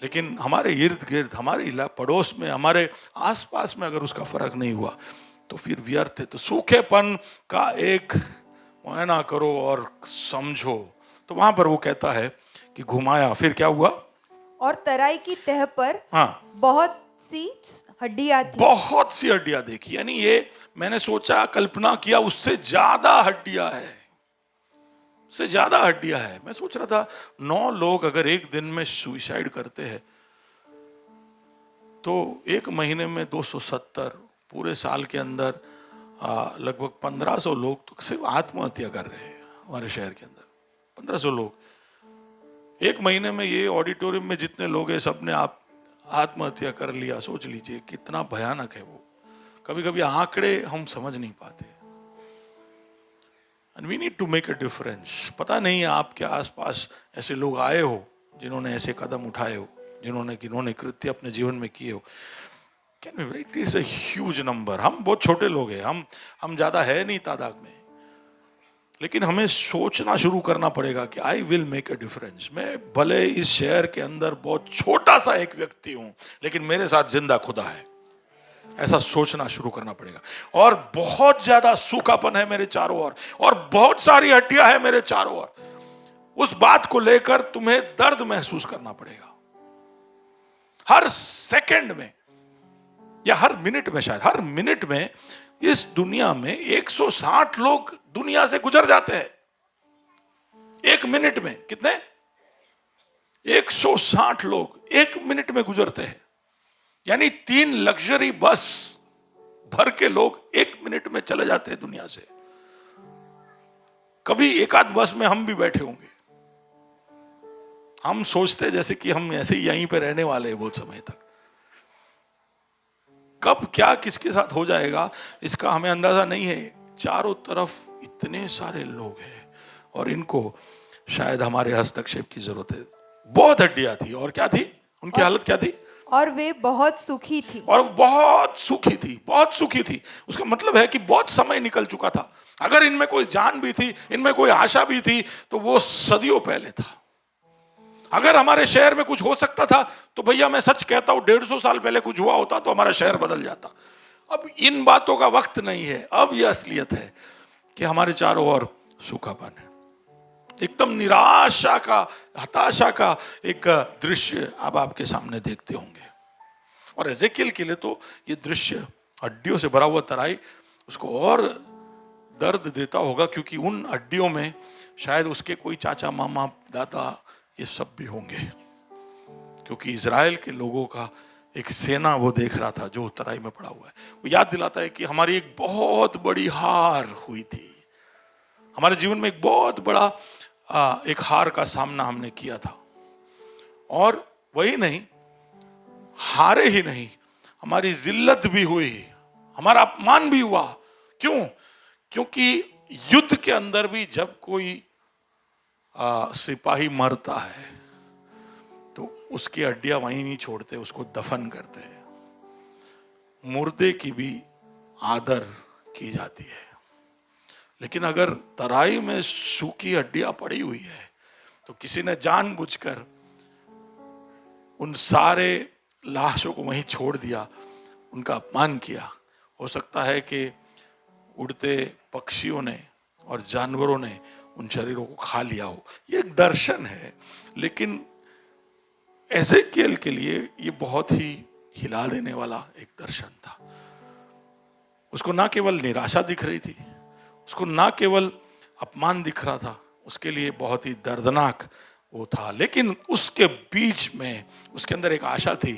लेकिन हमारे इर्द गिर्द, हमारे पड़ोस में, हमारे आसपास में अगर उसका फर्क नहीं हुआ तो फिर व्यर्थ है। तो सूखेपन का एक मुआयना करो और समझो। तो वहां पर वो कहता है कि घुमाया, फिर क्या हुआ? और तराई की तह पर बहुत सी हड्डियां देखी। यानी ये मैंने सोचा, कल्पना किया, उससे ज्यादा हड्डियां है। मैं सोच रहा था 9 लोग अगर एक दिन में सुसाइड करते हैं तो एक महीने में 270, पूरे साल के अंदर लगभग 1500 लोग तो सिर्फ आत्महत्या कर रहे हैं हमारे शहर के अंदर। 1500 लोग एक महीने में। ये ऑडिटोरियम में जितने लोग हैं सबने आप आत्महत्या कर लिया। सोच लीजिए कितना भयानक है वो। कभी कभी आंकड़े हम समझ नहीं पाते। And we need to make a difference. पता नहीं आपके आसपास ऐसे लोग आए हो जिन्होंने ऐसे कदम उठाए हो, जिन्होंने कृत्य अपने जीवन में किए हो। Can we? It is a huge number. हम बहुत छोटे लोग हैं, हम ज्यादा है नहीं तादाद में, लेकिन हमें सोचना शुरू करना पड़ेगा कि I will make a difference. मैं भले इस शहर के अंदर बहुत छोटा सा एक व्यक्ति हूं, लेकिन मेरे साथ जिंदा खुदा है। ऐसा सोचना शुरू करना पड़ेगा। और बहुत ज्यादा सूखापन है मेरे चारों ओर, और बहुत सारी हड्डियां हैं मेरे चारों ओर, उस बात को लेकर तुम्हें दर्द महसूस करना पड़ेगा। हर सेकंड में या हर मिनट में, शायद हर मिनट में इस दुनिया में 160 लोग दुनिया से गुजर जाते हैं। एक मिनट में कितने? 160 लोग एक मिनट में गुजरते हैं। यानी 3 लग्जरी बस भर के लोग एक मिनट में चले जाते हैं दुनिया से। कभी एक आध बस में हम भी बैठे होंगे। हम सोचते जैसे कि हम ऐसे ही यहीं पे रहने वाले हैं बहुत समय तक। कब क्या किसके साथ हो जाएगा इसका हमें अंदाजा नहीं है। चारों तरफ इतने सारे लोग हैं और इनको शायद हमारे हस्तक्षेप की जरूरत है। बहुत हड्डियां थी, और क्या थी? उनकी हालत क्या थी? और वे बहुत सुखी थी। और बहुत सुखी थी, बहुत सुखी थी। उसका मतलब है कि बहुत समय निकल चुका था। अगर इनमें कोई जान भी थी, इनमें कोई आशा भी थी, तो वो सदियों पहले था। अगर हमारे शहर में कुछ हो सकता था तो भैया मैं सच कहता हूं 150 साल पहले कुछ हुआ होता तो हमारा शहर बदल जाता। अब इन बातों का वक्त नहीं है। अब यह असलियत है कि हमारे चारों ओर सूखापन है। एकदम निराशा का, हताशा का एक दृश्य अब आपके सामने देखते होंगे। और एजेकियल के लिए तो ये दृश्य हड्डियों से भरा हुआ तराई उसको और दर्द देता होगा, क्योंकि उन हड्डियों में शायद उसके कोई चाचा, मामा, दादा ये सब भी होंगे। क्योंकि इजराइल के लोगों का एक सेना वो देख रहा था जो तराई में पड़ा हुआ है। वो याद दिलाता है कि हमारी एक बहुत बड़ी हार हुई थी। हमारे जीवन में एक बहुत बड़ा एक हार का सामना हमने किया था। और वही नहीं, हारे ही नहीं, हमारी जिल्लत भी हुई, हमारा अपमान भी हुआ। क्यों? क्योंकि युद्ध के अंदर भी जब कोई सिपाही मरता है तो उसकी हड्डियां वहीं नहीं छोड़ते, उसको दफन करते हैं। मुर्दे की भी आदर की जाती है। लेकिन अगर तराई में सूखी हड्डियां पड़ी हुई है तो किसी ने जानबूझकर उन सारे लाशों को वहीं छोड़ दिया, उनका अपमान किया। हो सकता है कि उड़ते पक्षियों ने और जानवरों ने उन शरीरों को खा लिया हो। ये एक दर्शन है, लेकिन एजेकियल के लिए ये बहुत ही हिला देने वाला एक दर्शन था। उसको ना केवल निराशा दिख रही थी, उसको ना केवल अपमान दिख रहा था, उसके लिए बहुत ही दर्दनाक वो था। लेकिन उसके बीच में उसके अंदर एक आशा थी,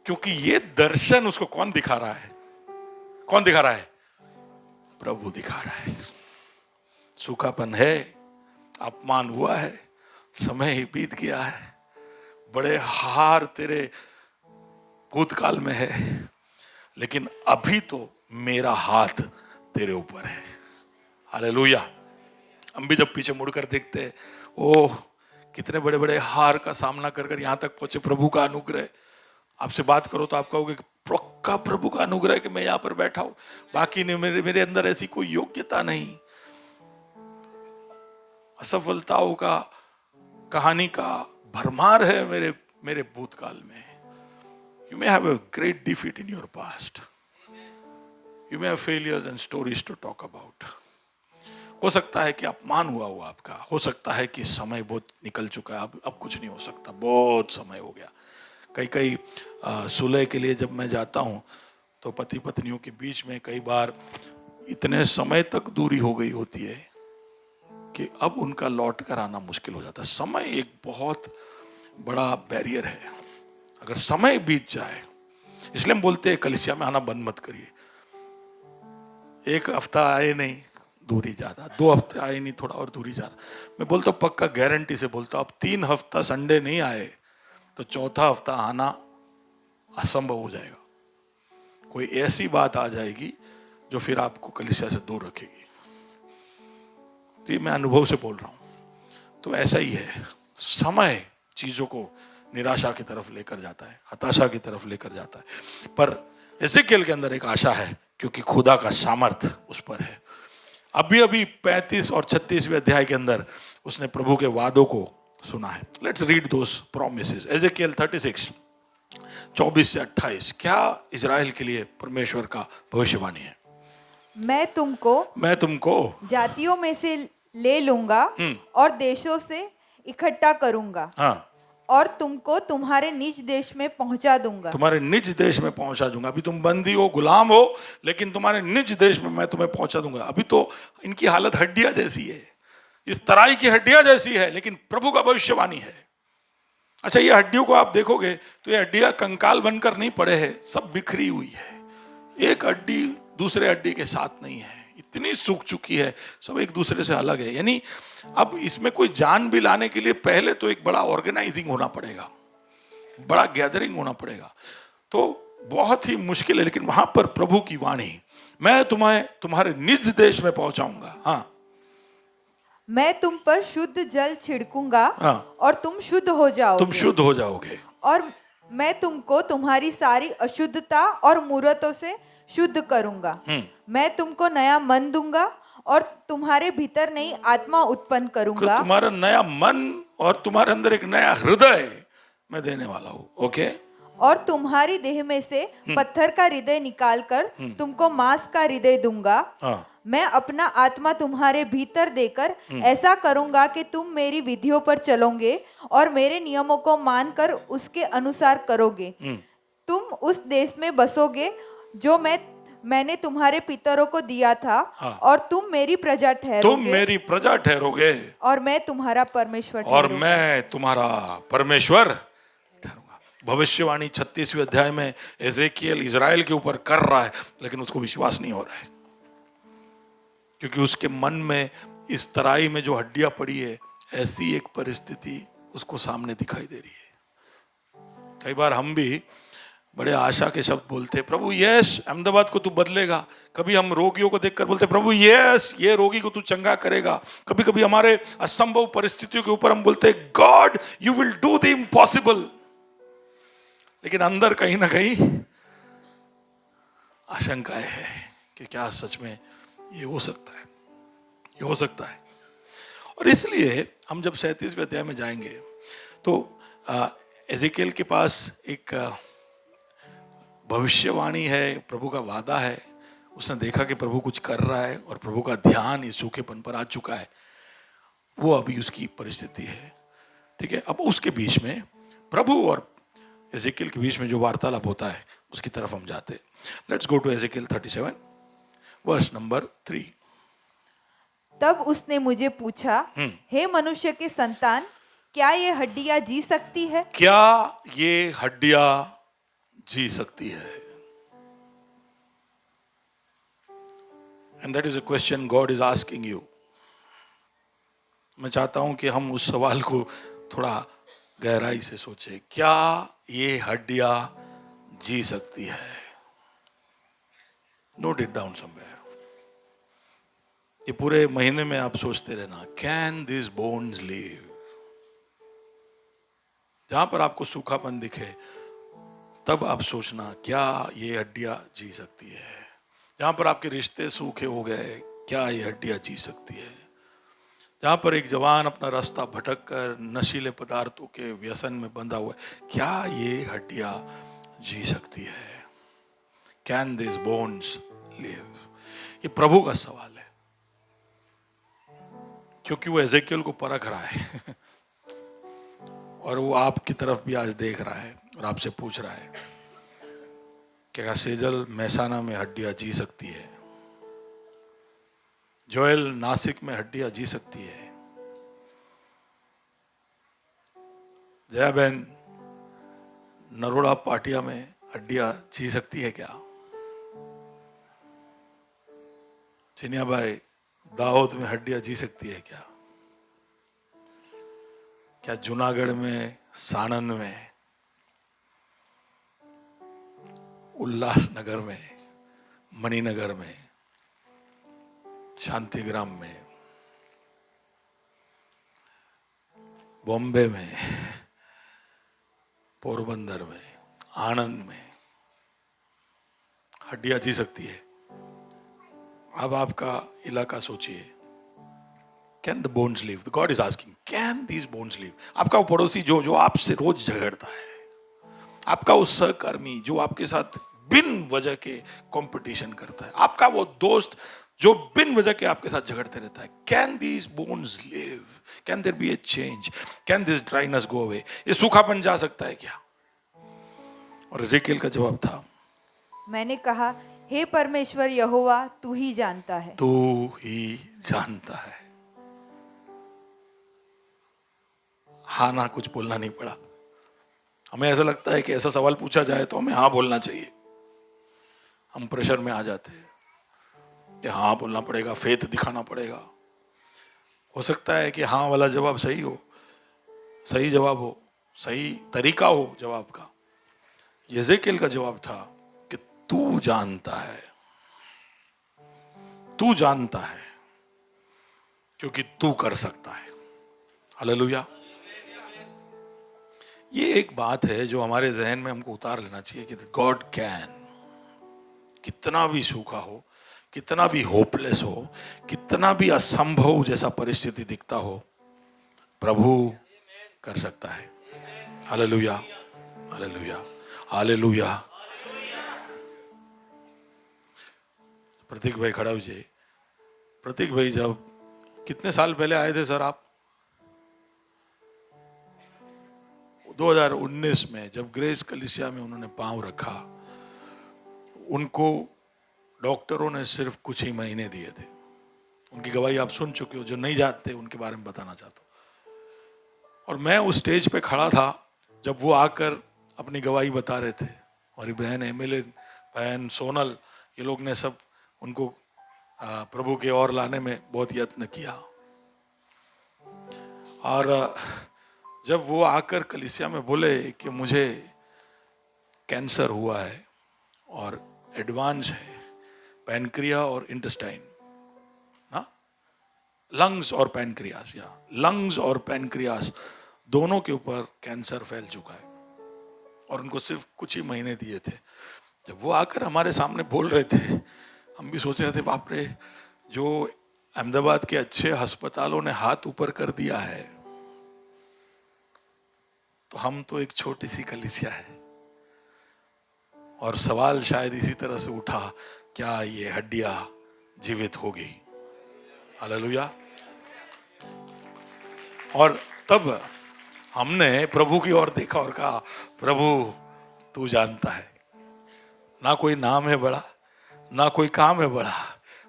क्योंकि ये दर्शन उसको कौन दिखा रहा है? कौन दिखा रहा है? प्रभु दिखा रहा है। सूखापन है, अपमान हुआ है, समय ही बीत गया है, बड़े हार तेरे भूतकाल में है, लेकिन अभी तो मेरा हाथ तेरे ऊपर है। हालेलुया। हम भी जब पीछे मुड़कर देखते हैं, ओह कितने बड़े बड़े हार का सामना कर कर यहां तक पहुंचे, प्रभु का अनुग्रह। आपसे बात करो तो आप कहोगे पक्का प्रभु का अनुग्रह है कि मैं यहां पर बैठा हूं, बाकी ने मेरे अंदर ऐसी कोई योग्यता नहीं। असफलताओं का कहानी का भरमार है मेरे भूतकाल में। You may have a great defeat in your past, you may have failures and stories to talk about. हो सकता है कि अपमान हुआ आपका, हो सकता है कि समय बहुत निकल चुका है, अब कुछ नहीं हो सकता, बहुत समय हो गया। कई सुलह के लिए जब मैं जाता हूँ तो पति पत्नियों के बीच में कई बार इतने समय तक दूरी हो गई होती है कि अब उनका लौट कर आना मुश्किल हो जाता है। समय एक बहुत बड़ा बैरियर है। अगर समय बीत जाए, इसलिए हम बोलते हैं कलीसिया में आना बंद मत करिए। 1 हफ्ता आए नहीं, दूरी ज्यादा, 2 हफ्ते आए नहीं, थोड़ा और दूरी ज्यादा। मैं बोलता हूँ, पक्का गारंटी से बोलता हूँ, अब 3 हफ्ता संडे नहीं आए तो 4था हफ्ता आना असंभव हो जाएगा। कोई ऐसी बात आ जाएगी जो फिर आपको कलीसिया से दूर रखेगी। तो ये मैं अनुभव से बोल रहा हूं। तो ऐसा ही है, समय चीजों को निराशा की तरफ लेकर जाता है, हताशा की तरफ लेकर जाता है। पर एजेकियल के अंदर एक आशा है, क्योंकि खुदा का सामर्थ उस पर है। अभी 35 और 36वें अध्याय के अंदर उसने प्रभु के वादों को सुना है। Let's read those promises. Ezekiel 36 24 से 28 क्या इजराइल के लिए परमेश्वर का भविष्यवाणी है? मैं तुमको जातियों में से ले लूंगा और देशों से इकट्ठा करूंगा हाँ, और तुमको तुम्हारे निज देश में पहुंचा दूंगा। तुम्हारे निज देश में पहुंचा दूंगा। अभी तुम बंदी हो, गुलाम हो, लेकिन तुम्हारे निज देश में मैं तुम्हें पहुंचा दूंगा। अभी तो इनकी हालत हड्डियां जैसी है, इस तराई की हड्डियां जैसी है, लेकिन प्रभु का भविष्यवाणी है। अच्छा, ये हड्डियों को आप देखोगे तो ये हड्डियां कंकाल बनकर नहीं पड़े हैं, सब बिखरी हुई है। एक हड्डी दूसरे हड्डी के साथ नहीं है, इतनी सूख चुकी है, सब एक दूसरे से अलग है। यानी अब इसमें कोई जान भी लाने के लिए पहले तो एक बड़ा ऑर्गेनाइजिंग होना पड़ेगा, बड़ा गैदरिंग होना पड़ेगा, तो बहुत ही मुश्किल है। लेकिन वहां पर प्रभु की वाणी, मैं तुम्हें तुम्हारे निज देश में पहुंचाऊंगा। हाँ, मैं तुम पर शुद्ध जल छिड़कूंगा हाँ, और तुम शुद्ध हो जाओगे। तुम शुद्ध हो जाओगे। और मैं तुमको तुम्हारी सारी अशुद्धता और मूर्तों से शुद्ध करूंगा। मैं तुमको नया मन दूंगा और तुम्हारे भीतर नई आत्मा उत्पन्न करूंगा। तुम्हारा नया मन और तुम्हारे अंदर एक नया हृदय मैं देने वाला हूँ। ओके। और तुम्हारी देह में से पत्थर का हृदय निकालकर तुमको मांस का हृदय दूंगा। हाँ, मैं अपना आत्मा तुम्हारे भीतर देकर ऐसा करूंगा कि तुम मेरी विधियों पर चलोगे और मेरे नियमों को मानकर उसके अनुसार करोगे। तुम उस देश में बसोगे जो मैंने तुम्हारे पितरों को दिया था। हाँ। और तुम मेरी प्रजा ठहरोगे। तुम मेरी प्रजा ठहरोगे और मैं तुम्हारा परमेश्वर और ठहरूंगा। मैं तुम्हारा परमेश्वर ठहरूंगा। भविष्यवाणी 36वें अध्याय में एजेकियल इजराइल के ऊपर कर रहा है, लेकिन उसको विश्वास नहीं हो रहा है, क्योंकि उसके मन में इस तराई में जो हड्डियां पड़ी है, ऐसी एक परिस्थिति उसको सामने दिखाई दे रही है। कई बार हम भी बड़े आशा के शब्द बोलते हैं, प्रभु यस अहमदाबाद को तू बदलेगा। कभी हम रोगियों को देखकर बोलते, प्रभु यस ये रोगी को तू चंगा करेगा। कभी कभी हमारे असंभव परिस्थितियों के ऊपर हम बोलते, God you will do the impossible. लेकिन अंदर कहीं ना कहीं आशंकाएं है कि क्या सच में ये हो सकता है, ये हो सकता है। और इसलिए हम जब 37वें अध्याय में जाएंगे तो एजेकियल के पास एक भविष्यवाणी है, प्रभु का वादा है। उसने देखा कि प्रभु कुछ कर रहा है और प्रभु का ध्यान इस सूखेपन पर आ चुका है। वो अभी उसकी परिस्थिति है, ठीक है। अब उसके बीच में प्रभु और एजेकियल के बीच में जो वार्तालाप होता है उसकी तरफ हम जाते हैं। Let's go to Ezekiel 37 verse number 3। तब उसने मुझे पूछा, हे मनुष्य के संतान, क्या ये हड्डियां जी सकती है? क्या ये हड्डियां जी सकती है? And that is a question God is asking you. मैं चाहता हूं कि हम उस सवाल को थोड़ा गहराई से सोचें। क्या ये हड्डियां जी सकती है? Note it down somewhere. ये पूरे महीने में आप सोचते रहना, कैन दिस बोन्स लिव? जहां पर आपको सूखापन दिखे तब आप सोचना, क्या ये हड्डियां जी सकती है? जहां पर आपके रिश्ते सूखे हो गए, क्या ये हड्डियां जी सकती है? जहां पर एक जवान अपना रास्ता भटक कर नशीले पदार्थों के व्यसन में बंधा हुआ है, क्या ये हड्डियां जी सकती है? Can this bones live? ये प्रभु का सवाल है, क्योंकि वो एजेकियल को परख रहा है और वो आपकी तरफ भी आज देख रहा है और आपसे पूछ रहा है कि क्या सेजल मैसाना में हड्डियां जी सकती है? जोएल नासिक में हड्डियां जी सकती है? जया बहन नरोड़ा पाटिया में हड्डियां जी सकती है क्या? चिनिया भाई दाहोद में हड्डियां जी सकती है क्या? क्या जूनागढ़ में, साणंद में, उल्लासनगर में, मणिनगर में, शांतिग्राम में, बॉम्बे में, पोरबंदर में, आनंद में हड्डियां जी सकती है? अब आपका इलाका सोचिए, can the bones live? God is asking, can these bones live? आपका वो पड़ोसी जो आपसे रोज झगड़ता है, आपका वो सहकर्मी जो आपके साथ बिन वजह के कंपटीशन करता है, आपका वो दोस्त जो बिन वजह के आपके साथ झगड़ते रहता है, can these bones live, can there be a change, can this dryness go away, ये सूखापन जा सकता है क्या? और एजेकियल का जवाब था, मैंने कहा, हे परमेश्वर यहोवा, तू ही जानता है। तू ही जानता है। हाँ ना कुछ बोलना नहीं पड़ा। हमें ऐसा लगता है कि ऐसा सवाल पूछा जाए तो हमें हाँ बोलना चाहिए, हम प्रेशर में आ जाते हैं कि हाँ बोलना पड़ेगा, फेथ दिखाना पड़ेगा। हो सकता है कि हाँ वाला जवाब सही हो, सही जवाब हो, सही तरीका हो जवाब का। यजेकियल का जवाब था कि तू जानता है, तू जानता है, क्योंकि तू कर सकता है। हालेलुया। ये एक बात है जो हमारे जहन में हमको उतार लेना चाहिए कि गॉड कैन, कितना भी सूखा हो, कितना भी होपलेस हो, कितना भी असंभव जैसा परिस्थिति दिखता हो, प्रभु कर सकता है। Hallelujah, hallelujah, hallelujah. प्रतीक भाई खड़ा हो जाइए। प्रतीक भाई जब कितने साल पहले आए थे सर आप? 2019 में जब ग्रेस कलीसिया में उन्होंने पांव रखा, उनको डॉक्टरों ने सिर्फ कुछ ही महीने दिए थे। उनकी गवाही आप सुन चुके हो, जो नहीं जानते उनके बारे में बताना चाहता हूँ। और मैं उस स्टेज पे खड़ा था जब वो आकर अपनी गवाही बता रहे थे। हमारी बहन एमिलिन, बहन सोनल, ये लोग ने सब उनको प्रभु के ओर लाने में बहुत यत्न किया। और जब वो आकर कलीसिया में बोले कि मुझे कैंसर हुआ है और एडवांस है, पैनक्रिया और इंटेस्टाइन, ना, लंग्स और पैनक्रियास, या लंग्स और पैनक्रियास दोनों के ऊपर कैंसर फैल चुका है और उनको सिर्फ कुछ ही महीने दिए थे। जब वो आकर हमारे सामने बोल रहे थे, हम भी सोच रहे थे बाप रे, जो अहमदाबाद के अच्छे अस्पतालों ने हाथ ऊपर कर दिया है, तो हम तो एक छोटी सी कलीसिया है। और सवाल शायद इसी तरह से उठा, क्या ये हड्डियां जीवित होगी? हालेलुया। और तब हमने प्रभु की ओर देखा और कहा, प्रभु तू जानता है। ना कोई नाम है बड़ा, ना कोई काम है बड़ा,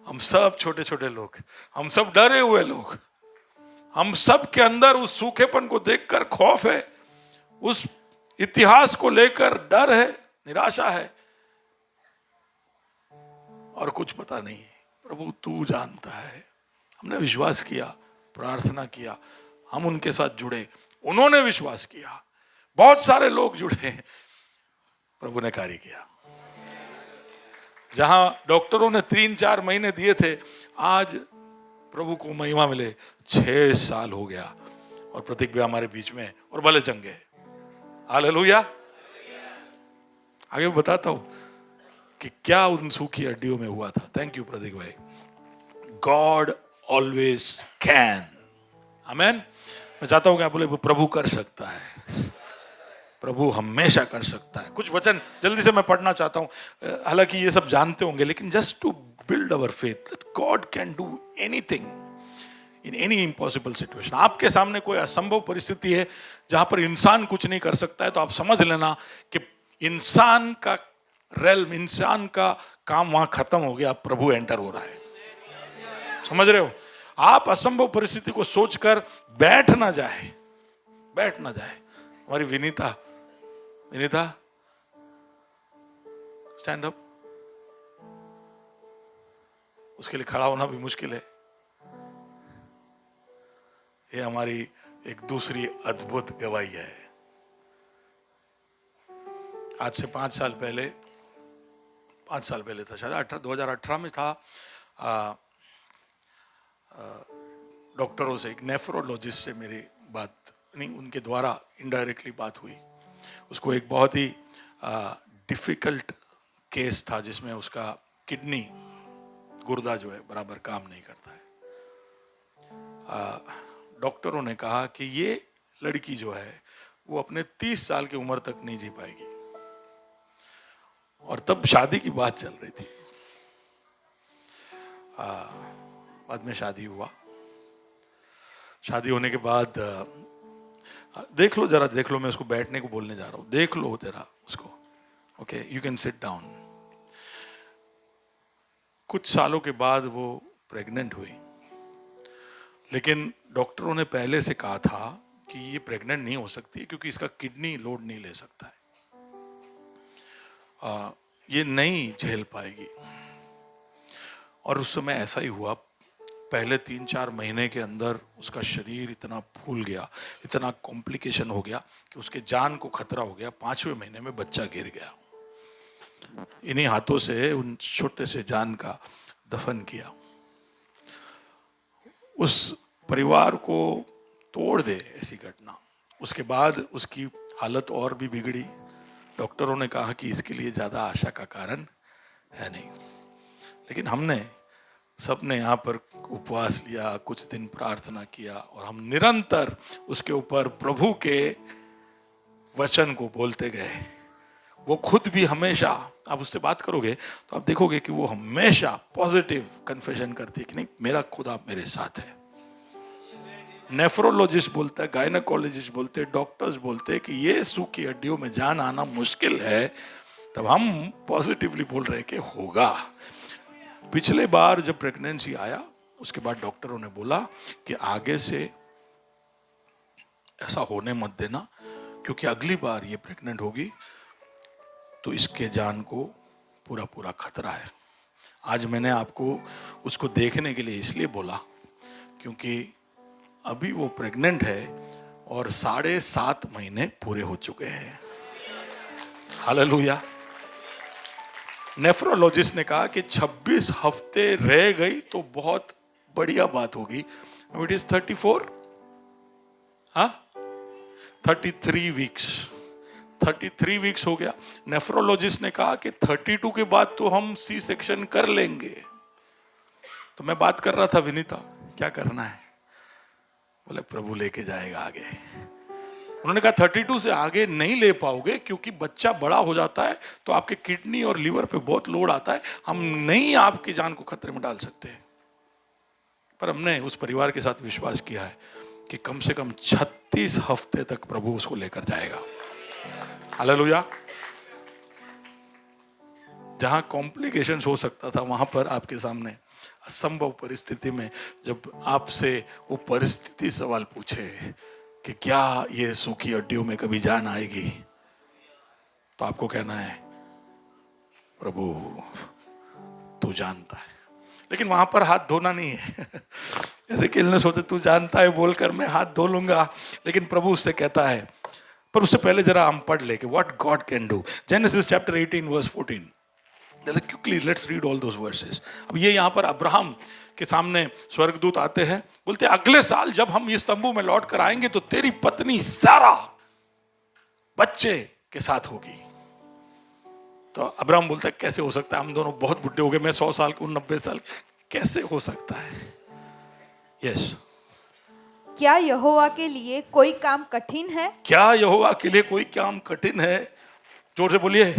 हम सब छोटे छोटे लोग, हम सब डरे हुए लोग, हम सब के अंदर उस सूखेपन को देखकर खौफ है, उस इतिहास को लेकर डर है, निराशा है, और कुछ पता नहीं है। प्रभु तू जानता है। हमने विश्वास किया, प्रार्थना किया, हम उनके साथ जुड़े, उन्होंने विश्वास किया, बहुत सारे लोग जुड़े, प्रभु ने कार्य किया। जहां डॉक्टरों ने 3-4 महीने दिए थे, आज प्रभु को महिमा मिले 6 साल हो गया और प्रतीक भी हमारे बीच में और भले चंगे। हालेलुया। आगे बताता हूं कि क्या उन सूखी हड्डियों में हुआ था। थैंक यू प्रतीक भाई। God always can. आमेन। मैं चाहता हूं कि आप बोले प्रभु कर सकता है, प्रभु हमेशा कर सकता है। कुछ वचन जल्दी से मैं पढ़ना चाहता हूं, हालांकि ये सब जानते होंगे, लेकिन just to build our faith that God can do anything in any impossible situation. आपके सामने कोई असंभव परिस्थिति है जहां पर इंसान कुछ नहीं कर सकता है, तो आप समझ लेना कि इंसान का रेल्म, इंसान का काम वहां खत्म हो गया, प्रभु एंटर हो रहा है। समझ रहे हो? आप असंभव परिस्थिति को सोचकर बैठ ना जाए, बैठ ना जाए। हमारी विनीता, विनीता स्टैंड अप। उसके लिए खड़ा होना भी मुश्किल है। ये हमारी एक दूसरी अद्भुत गवाही है। आज से 5 साल पहले, 5 साल पहले था शायद, 2018 में था, डॉक्टरों से, एक नेफ्रोलॉजिस्ट से मेरी बात नहीं, उनके द्वारा इनडायरेक्टली बात हुई। उसको एक बहुत ही डिफिकल्ट केस था जिसमें उसका किडनी, गुर्दा जो है बराबर काम नहीं करता है। डॉक्टरों ने कहा कि ये लड़की जो है वो अपने 30 साल की उम्र तक नहीं जी पाएगी। तब शादी की बात चल रही थी। बाद में शादी हुआ। शादी होने के बाद देख लो जरा, देख लो, मैं उसको बैठने को बोलने जा रहा हूं, देख लो जरा उसको। Okay, you can sit down. कुछ सालों के बाद वो प्रेग्नेंट हुई, लेकिन डॉक्टरों ने पहले से कहा था कि ये प्रेग्नेंट नहीं हो सकती क्योंकि इसका किडनी लोड नहीं ले सकता है, ये नहीं झेल पाएगी। और उस समय ऐसा ही हुआ। पहले 3-4 महीने के अंदर उसका शरीर इतना फूल गया, इतना कॉम्प्लिकेशन हो गया कि उसके जान को खतरा हो गया। 5वें महीने में बच्चा गिर गया। इन्हीं हाथों से उन छोटे से जान का दफन किया। उस परिवार को तोड़ दे ऐसी घटना। उसके बाद उसकी हालत और भी बिगड़ी। डॉक्टरों ने कहा कि इसके लिए ज्यादा आशा का कारण है नहीं। लेकिन हमने सबने यहाँ पर उपवास लिया, कुछ दिन प्रार्थना किया और हम निरंतर उसके ऊपर प्रभु के वचन को बोलते गए। वो खुद भी हमेशा, आप उससे बात करोगे तो आप देखोगे कि वो हमेशा पॉजिटिव कन्फेशन करती है कि नहीं, मेरा खुदा मेरे साथ है। नेफ्रोलॉजिस्ट बोलता है, गायनेकोलॉजिस्ट बोलते हैं, डॉक्टर्स बोलते हैं कि ये सूखी हड्डियों में जान आना मुश्किल है, तब हम पॉजिटिवली बोल रहे हैं कि होगा। पिछले बार जब प्रेगनेंसी आया, उसके बाद डॉक्टरों ने बोला कि आगे से ऐसा होने मत देना, क्योंकि अगली बार ये प्रेग्नेंट होगी तो इसके जान को पूरा पूरा खतरा है। आज मैंने आपको उसको देखने के लिए इसलिए बोला क्योंकि अभी वो प्रेग्नेंट है और 7.5 महीने पूरे हो चुके हैं। हालेलुया। नेफ्रोलॉजिस्ट ने कहा कि 26 हफ्ते रह गई तो बहुत बढ़िया बात होगी। It is 34, 33 weeks. 33 वीक्स हो गया। नेफ्रोलॉजिस्ट ने कहा कि 32 के बाद तो हम सी सेक्शन कर लेंगे। तो मैं बात कर रहा था, विनीता क्या करना है? बोले प्रभु लेके जाएगा आगे। उन्होंने कहा 32 से आगे नहीं ले पाओगे क्योंकि बच्चा बड़ा हो जाता है तो आपके किडनी और लीवर पे बहुत लोड आता है, हम नहीं आपकी जान को खतरे में डाल सकते। पर हमने उस परिवार के साथ विश्वास किया है कि कम से कम 36 हफ्ते तक प्रभु उसको लेकर जाएगा। हालेलुया। जहां कॉम्प्लिकेशंस हो सकता था वहां पर आपके सामने असंभव परिस्थिति में जब आपसे वो परिस्थिति सवाल पूछे कि क्या ये सूखी हड्डियों में कभी जान आएगी, तो आपको कहना है प्रभु तू जानता है। लेकिन वहां पर हाथ धोना नहीं है। ऐसे किलने सोचे तू जानता है बोलकर मैं हाथ धो लूंगा, लेकिन प्रभु उससे कहता है। पर उससे पहले जरा हम पढ़ ले कि what God can do. Genesis chapter 18 verse 14। Quickly let's read all those verses. अब ये यहाँ पर अब्राहम के सामने स्वर्गदूत आते हैं, बोलते अगले साल जब हम इस तंबू में लौट कर आएंगे तो तेरी पत्नी सारा बच्चे के साथ होगी। तो अब्राहम बोलता है कैसे हो सकता है, हम दोनों बहुत बुढ़े हो गए, मैं 100 साल, 90 साल, कैसे हो सकता है? यस। क्या यहोवा के लिए कोई काम कठिन है? क्या यहोवा के लिए कोई काम कठिन है? जोर से बोलिए,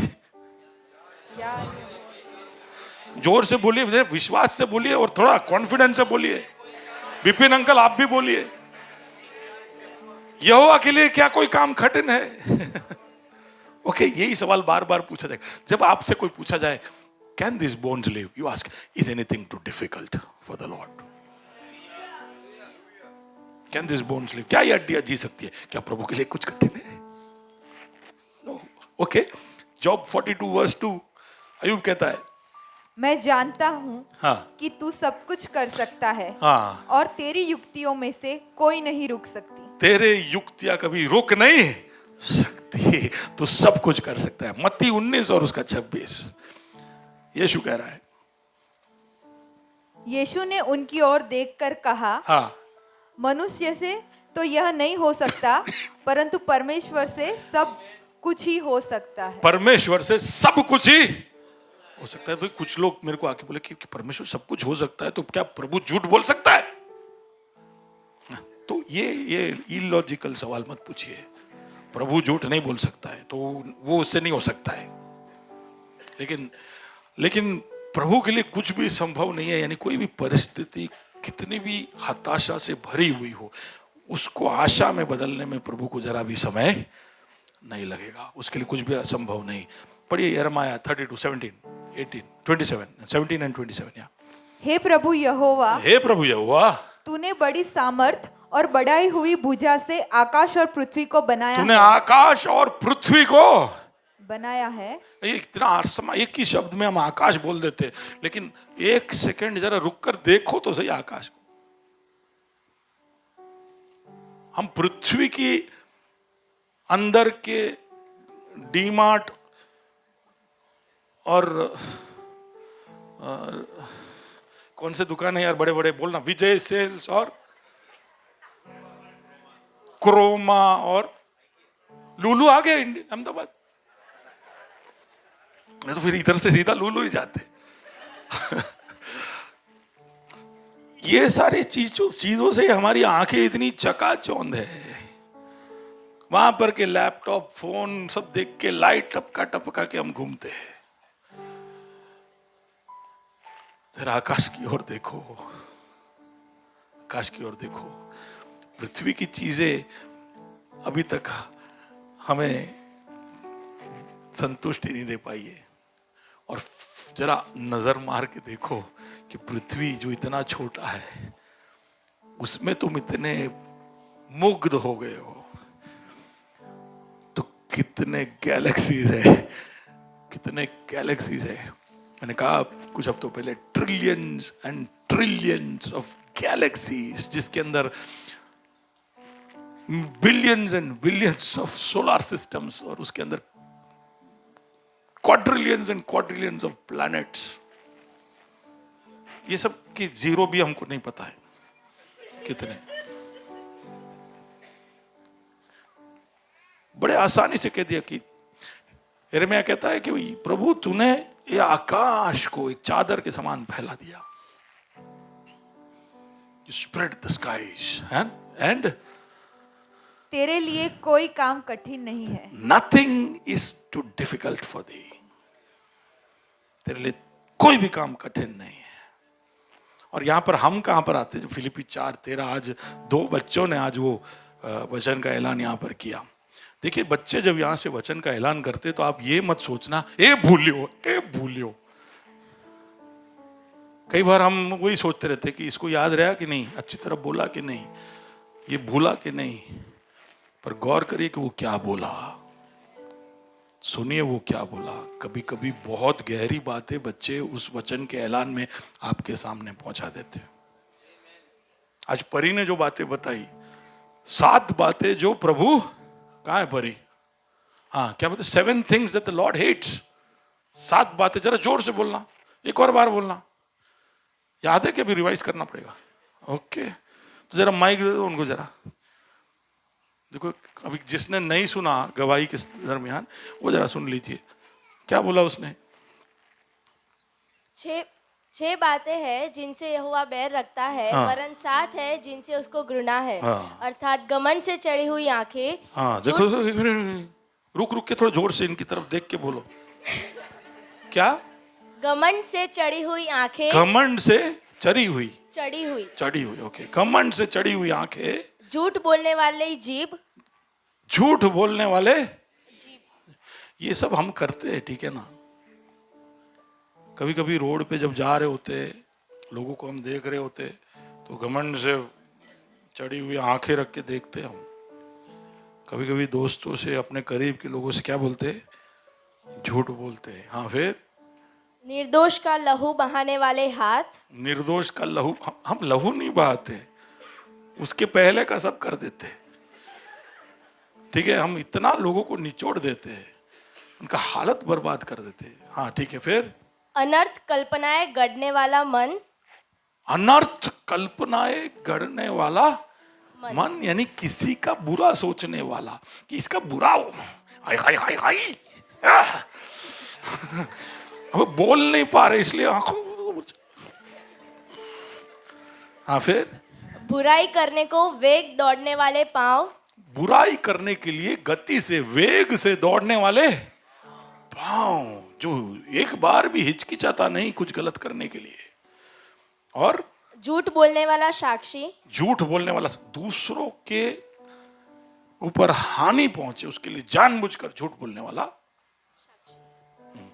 जोर से बोलिए, विश्वास से बोलिए और थोड़ा कॉन्फिडेंस से बोलिए। विपिन अंकल आप भी बोलिए, यहोवा के लिए क्या कोई काम कठिन है? ओके, यही सवाल बार बार पूछा जाए। जब आपसे कोई पूछा जाए can this bones live, you ask is anything too difficult for the Lord? Can this bones live, क्या ये हड्डियां जी सकती है? क्या प्रभु के लिए कुछ कठिन है? नो। ओके, जॉब 42 वर्स 2 अय्यूब कहता है मैं जानता हूँ हाँ, कि तू सब कुछ कर सकता है, हाँ, और तेरी युक्तियों में से कोई नहीं रुक सकती। तेरे युक्तियां कभी रुक नहीं सकती, तू सब कुछ कर सकता है। मत्ती 19 और उसका 26 यीशु कह रहा है। यीशु ने उनकी ओर देखकर कहा, हाँ, मनुष्य से तो यह नहीं हो सकता, परंतु परमेश्वर से सब कुछ ही हो सकता है। परमेश्वर से सब कुछ ही हो सकता है। भाई कुछ लोग मेरे को आके बोले कि परमेश्वर सब कुछ हो सकता है तो क्या प्रभु झूठ बोल सकता है? तो ये इलॉजिकल सवाल मत पूछिए। प्रभु झूठ नहीं बोल सकता है तो वो उससे नहीं हो सकता है। लेकिन लेकिन प्रभु के लिए कुछ भी संभव नहीं है। यानी कोई भी परिस्थिति कितनी भी हताशा से भरी हुई हो, उसको आशा में बदलने में प्रभु को जरा भी समय नहीं लगेगा। उसके लिए कुछ भी असंभव नहीं। पढ़िए यिर्मयाह 32, 17, 18, 27, 17 and 27। या हे प्रभु यहोवा, हे प्रभु यहोवा, तूने बड़ी सामर्थ और बढ़ाई हुई भुजा से आकाश और पृथ्वी को तूने आकाश और पृथ्वी को बनाया है। ये इतना समय एक ही शब्द में हम आकाश बोल देते, लेकिन एक सेकंड जरा रुक कर देखो तो सही आकाश को। हम पृथ्वी की अंदर के डीमार्ट और कौन से दुकान है यार बड़े बड़े, बोलना, विजय सेल्स और क्रोमा और लुलु आ गए अहमदाबाद। नहीं तो फिर इधर से सीधा लुलु ही जाते। ये सारी चीजों से हमारी आंखें इतनी चकाचौंध है। वहां पर के लैपटॉप फोन सब देख के लाइट टपका टपका के हम घूमते हैं। फिर आकाश की ओर देखो, आकाश की ओर देखो। पृथ्वी की चीजें अभी तक हमें संतुष्टि नहीं दे पाई है। और जरा नजर मार के देखो कि पृथ्वी जो इतना छोटा है, उसमें तुम इतने मुग्ध हो गए हो, तो कितने गैलेक्सीज है, कितने गैलेक्सीज है। मैंने कहा कुछ हफ्तों पहले, trillions and trillions of galaxies, जिसके अंदर billions and billions of solar systems, और उसके अंदर क्वाड्रिलियंस एंड क्वाड्रिलियंस ऑफ प्लैनेट्स। ये सब की जीरो भी हमको नहीं पता है कितने। बड़े आसानी से कह दिया कि यिर्मयाह कहता है कि प्रभु तूने ये आकाश को एक चादर के समान फैला दिया। You spread the skies and तेरे लिए कोई काम कठिन नहीं है। nothing is too difficult for thee। तेरे लिए कोई भी काम कठिन नहीं है। और यहां पर हम कहां पर आते हैं? फिलिपी 4:13, आज 2 बच्चों ने आज वो वचन का ऐलान यहां पर किया। देखिए, बच्चे जब यहां से वचन का ऐलान करते तो आप ये मत सोचना ए भूलियो। कई बार हम वही सोचते रहते कि इसको याद रहा कि नहीं, अच्छी तरह बोला कि नहीं, ये भूला कि नहीं। पर गौर करिए कि वो क्या बोला, सुनिए वो क्या बोला। कभी कभी बहुत गहरी बातें बच्चे उस वचन के ऐलान में आपके सामने पहुंचा देते हैं। आज परी ने जो बातें बताई, 7 बातें जो प्रभु, कहाँ है परी? हाँ, क्या बोलते? 7 things that the Lord hates। 7 बातें, जरा जोर से बोलना, एक और बार बोलना। याद है कि अभी रिवाइज करना पड़ेगा? ओके, तो जरा माइक दे दो उनको जरा। देखो, अभी जिसने नहीं सुना गवाही के दरमियान, वो जरा सुन लीजिए क्या बोला उसने। 6 बातें हैं जिनसे यहोवा बैर रखता है, हाँ। वरन 7 है जिनसे उसको घृणा है। हाँ। अर्थात घमंड से चढ़ी हुई आंखें। हाँ, देखो, रुक के थोड़ा जोर से इनकी तरफ देख के बोलो। क्या? घमंड से चढ़ी हुई आंखें। घमंड से चढ़ी हुई। ओके, घमंड से चढ़ी हुई आंखें। झूठ बोलने वाले जीभ। झूठ बोलने वाले जीभ। ये सब हम करते हैं, ठीक है ना। कभी कभी रोड पे जब जा रहे होते, लोगों को हम देख रहे होते, तो घमंड से चढ़ी हुई आंखें रख के देखते हम। कभी कभी दोस्तों से, अपने करीब के लोगों से क्या बोलते? झूठ बोलते हैं। हाँ, फिर निर्दोष का लहू बहाने वाले हाथ। निर्दोष का लहू, हम लहू नहीं बहाते, उसके पहले का सब कर देते, ठीक है। हम इतना लोगों को निचोड़ देते हैं, उनका हालत बर्बाद कर देते हैं। हाँ, ठीक है, फिर अनर्थ कल्पनाएं गढ़ने वाला मन। अनर्थ कल्पनाएं गढ़ने वाला मन, यानी किसी का बुरा सोचने वाला, कि इसका बुरा हो, हाय हाय हाय हाय। अब बोल नहीं पा रहे इसलिए आंखों। हाँ, फिर बुराई करने को वेग दौड़ने वाले पांव। बुराई करने के लिए गति से, वेग से दौड़ने वाले पांव। जो एक बार भी हिचकिचाता नहीं कुछ गलत करने के लिए, और झूठ बोलने वाला साक्षी, झूठ बोलने वाला, दूसरों के ऊपर हानि पहुंचे उसके लिए जानबूझकर झूठ बोलने वाला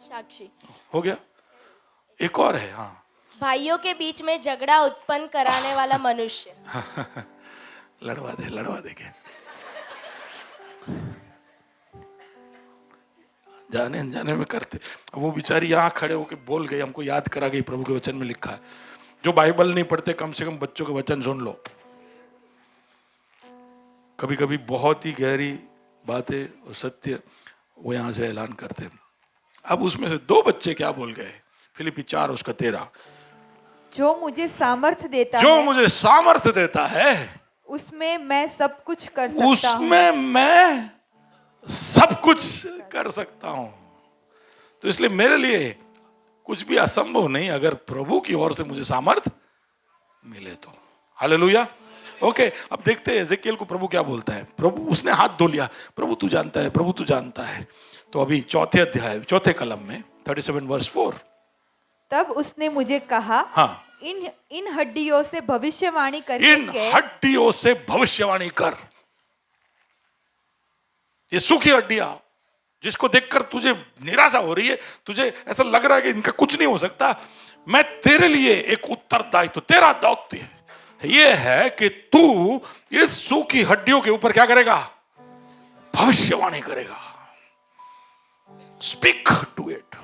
साक्षी। हो गया। एक और है, हाँ, भाइयों के बीच में झगड़ा उत्पन्न कराने वाला मनुष्य। लड़वा दे के जाने अनजाने में करते। अब वो बेचारी यहाँ खड़े होके बोल गई, हमको याद करा गई, प्रभु के वचन में लिखा है, जो बाइबल नहीं पढ़ते कम से कम बच्चों के वचन सुन लो। कभी कभी बहुत ही गहरी बातें और सत्य वो यहाँ से ऐलान करते हैं। अब उसमें से 2 बच्चे क्या बोल गए, फिलिप्पी 4 उसका 13, जो मुझे सामर्थ्य देता जो है मुझे सामर्थ्य देता है उसमें मैं सब कुछ कर सकता हूँ। उसमें मैं सब कुछ कर सकता हूं। तो इसलिए मेरे लिए कुछ भी असंभव नहीं अगर प्रभु की ओर से मुझे सामर्थ मिले तो। हालेलुया। ओके, अब देखते हैं एजेकियल को प्रभु क्या बोलता है। प्रभु, उसने हाथ धो लिया, प्रभु तू जानता है, प्रभु तू जानता है। तो अभी 4 अध्याय 4 कलम में 37 वर्स 4, तब उसने मुझे कहा, हाँ, इन हड्डियों से भविष्यवाणी करके इन हड्डियों से भविष्यवाणी कर। ये सूखी हड्डियां जिसको देखकर तुझे निराशा हो रही है, तुझे ऐसा लग रहा है कि इनका कुछ नहीं हो सकता, मैं तेरे लिए एक उत्तरदायित्व, तेरा दौत्य ये है कि तू इस सूखी हड्डियों के ऊपर क्या करेगा, भविष्यवाणी करेगा। Speak to it.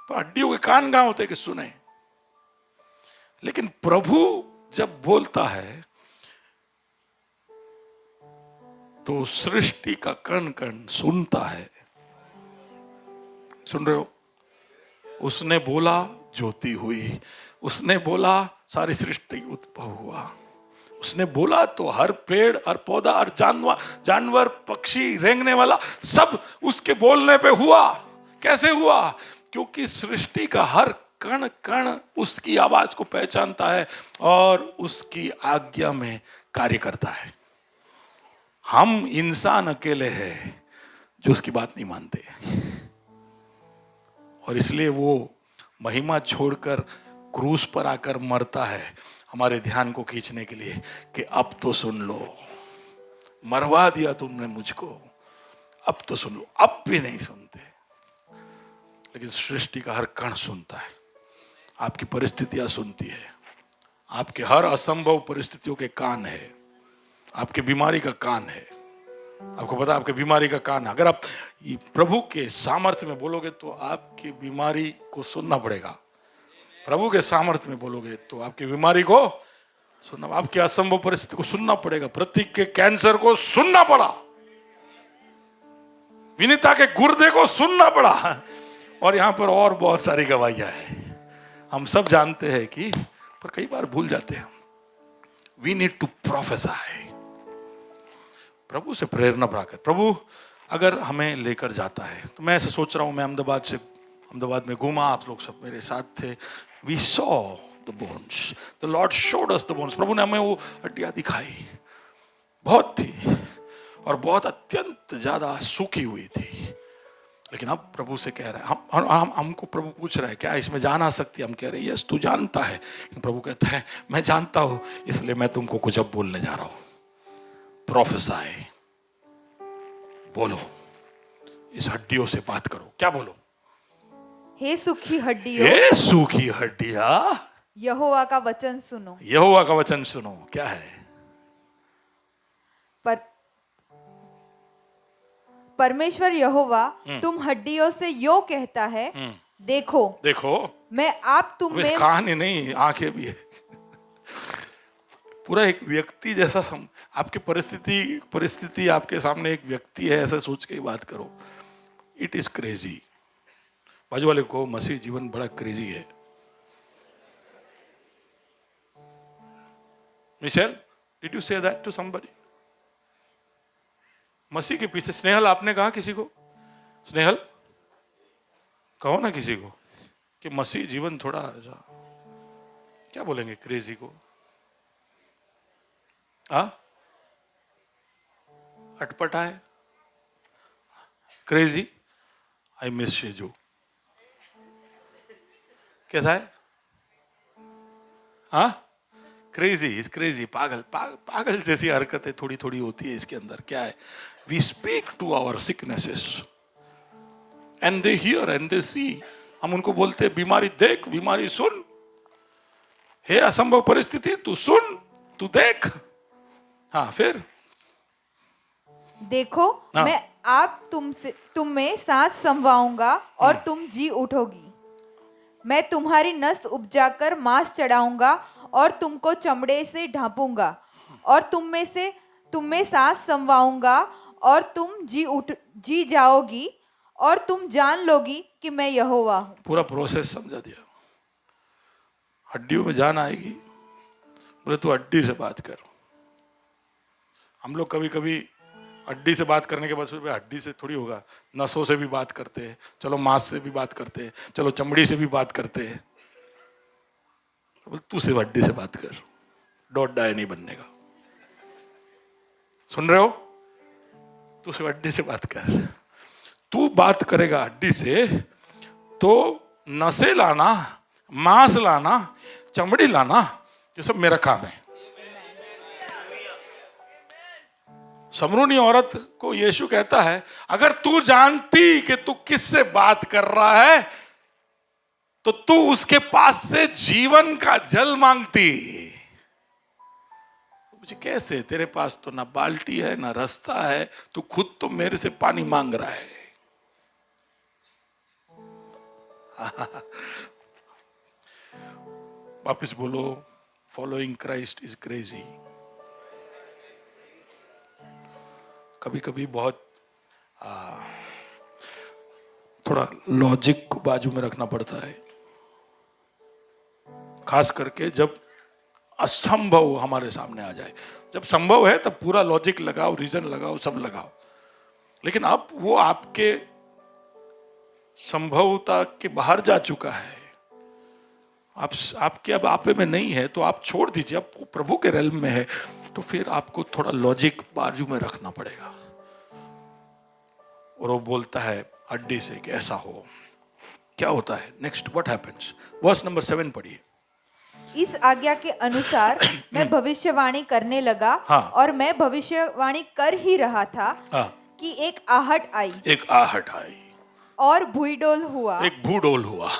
तो हड्डियों के कान कहां होते कि सुने, लेकिन प्रभु जब बोलता है तो सृष्टि का कण कण सुनता है। सुन रहे हो? उसने बोला ज्योति हुई, उसने बोला सारी सृष्टि उत्पन्न हुआ, उसने बोला तो हर पेड़ हर पौधा हर जानवर पक्षी रेंगने वाला सब उसके बोलने पे हुआ। कैसे हुआ? क्योंकि सृष्टि का हर कण कण उसकी आवाज को पहचानता है और उसकी आज्ञा में कार्य करता है। हम इंसान अकेले हैं जो उसकी बात नहीं मानते, और इसलिए वो महिमा छोड़कर क्रूस पर आकर मरता है हमारे ध्यान को खींचने के लिए कि अब तो सुन लो, मरवा दिया तुमने मुझको, अब तो सुन लो। अब भी नहीं सुनते, लेकिन सृष्टि का हर कण सुनता है, आपकी परिस्थितियां सुनती है, आपके हर असंभव परिस्थितियों के कान है, आपके बीमारी का कान है। आपको पता है आपके बीमारी का कान है। अगर आप प्रभु के सामर्थ्य में बोलोगे तो आपकी बीमारी को सुनना पड़ेगा। प्रभु के सामर्थ्य में बोलोगे तो आपकी बीमारी को सुनना, आपकी असंभव परिस्थिति को सुनना पड़ेगा। प्रतीक के कैंसर को सुनना पड़ा, विनीता के गुर्दे को सुनना पड़ा, और यहां पर और बहुत सारी गवाहियां हैं। हम सब जानते हैं कि, पर कई बार भूल जाते हैं। We need to prophesy. प्रभु से प्रेरणा प्राप्त। प्रभु अगर हमें लेकर जाता है, तो मैं ऐसे सोच रहा हूं, मैं अहमदाबाद में घूमा, आप लोग सब मेरे साथ थे। We saw the bones, the Lord showed us the bones. प्रभु ने हमें वो हड्डियां दिखाई, बहुत थी और बहुत अत्यंत ज्यादा सूखी हुई थी। लेकिन अब प्रभु से कह रहा है, हमको प्रभु पूछ रहा है क्या इसमें जान आ सकती है? हम कह रहे हैं यस तू जानता है। प्रभु कहता है मैं जानता हूं, इसलिए मैं तुमको कुछ अब बोलने जा रहा हूं। प्रोफेसाई, बोलो, इस हड्डियों से बात करो। क्या बोलो? हे सूखी हड्डियों, हे सूखी हड्डियां, यहोवा का वचन सुनो। यहोवा का वचन सुनो। क्या है? परमेश्वर यहोवा तुम हड्डियों से यो कहता है, देखो मैं आप तुम में, कहानी नहीं, आंखें भी है। पूरा एक व्यक्ति जैसा आपके परिस्थिति आपके सामने एक व्यक्ति है, ऐसा सोच के ही बात करो। It is crazy. बाजू वाले को मसीह जीवन बड़ा क्रेजी है। Michelle, did you say that to somebody? मसीह के पीछे, स्नेहल आपने कहा किसी को? स्नेहल कहो ना किसी को कि मसीह जीवन थोड़ा ऐसा, क्या बोलेंगे क्रेजी को? अटपटा है, क्रेजी। I miss शेजू। कैसा है? हाँ, क्रेजी, इज क्रेजी, पागल पागल जैसी हरकतें थोड़ी थोड़ी होती है इसके अंदर। क्या है? We speak to our sicknesses and they hear and they see. हम उनको बोलते हैं बीमारी देख, बीमारी सुन, हे असंभव परिस्थिति तू सुन, तू देख। हाँ, फिर देखो हाँ। मैं आप तुम में सांस समवाऊंगा और तुम जी उठोगी। मैं तुम्हारी नस उपजाकर मांस चढ़ाऊंगा और तुमको चमड़े से ढांपूंगा और तुम में सांस समवाऊंगा और तुम जी जाओगी और तुम जान लोगी कि मैं यहोवा हूँ। पूरा प्रोसेस समझा दिया। हड्डियों में जान आएगी, बोले तू हड्डी से बात कर। हम लोग कभी कभी हड्डी से बात करने के बाद सोचते हैं, हड्डी से थोड़ी होगा, नसों से भी बात करते हैं, चलो मांस से भी बात करते हैं, चलो चमड़ी से भी बात करते हैं। बोले तू सिर्फ हड्डी से बात कर, डॉट डाई नहीं बनने का। सुन रहे हो? तू सिर्फ हड्डी से बात कर। तू बात करेगा हड्डी से तो नसें लाना, मांस लाना, चमड़ी लाना, ये सब मेरा काम है। समरूनी औरत को यीशु कहता है, अगर तू जानती कि तू किससे बात कर रहा है तो तू उसके पास से जीवन का जल मांगती। मुझे कैसे? तेरे पास तो ना बाल्टी है ना रास्ता है, तू खुद तो मेरे से पानी मांग रहा है। वापिस बोलो, फॉलोइंग क्राइस्ट इज क्रेजी। कभी कभी बहुत थोड़ा लॉजिक को बाजू में रखना पड़ता है, खास करके जब असंभव हमारे सामने आ जाए। जब संभव है तब पूरा लॉजिक लगाओ, रीजन लगाओ, सब लगाओ। लेकिन अब वो आपके संभवता के बाहर जा चुका है, आपके अब आपे में नहीं है, तो आप छोड़ दीजिए। अब प्रभु के रेल्म में है तो फिर आपको थोड़ा लॉजिक बाजू में रखना पड़ेगा। और वो बोलता है हड्डी से कि ऐसा हो। क्या होता है next? What happens? Verse number 7 पढ़िए। इस आज्ञा के अनुसार मैं भविष्यवाणी करने लगा। हाँ। और मैं भविष्यवाणी कर ही रहा था हाँ। कि एक आहट आई एक आहट आई, और भूडोल हुआ। एक भूडोल हुआ।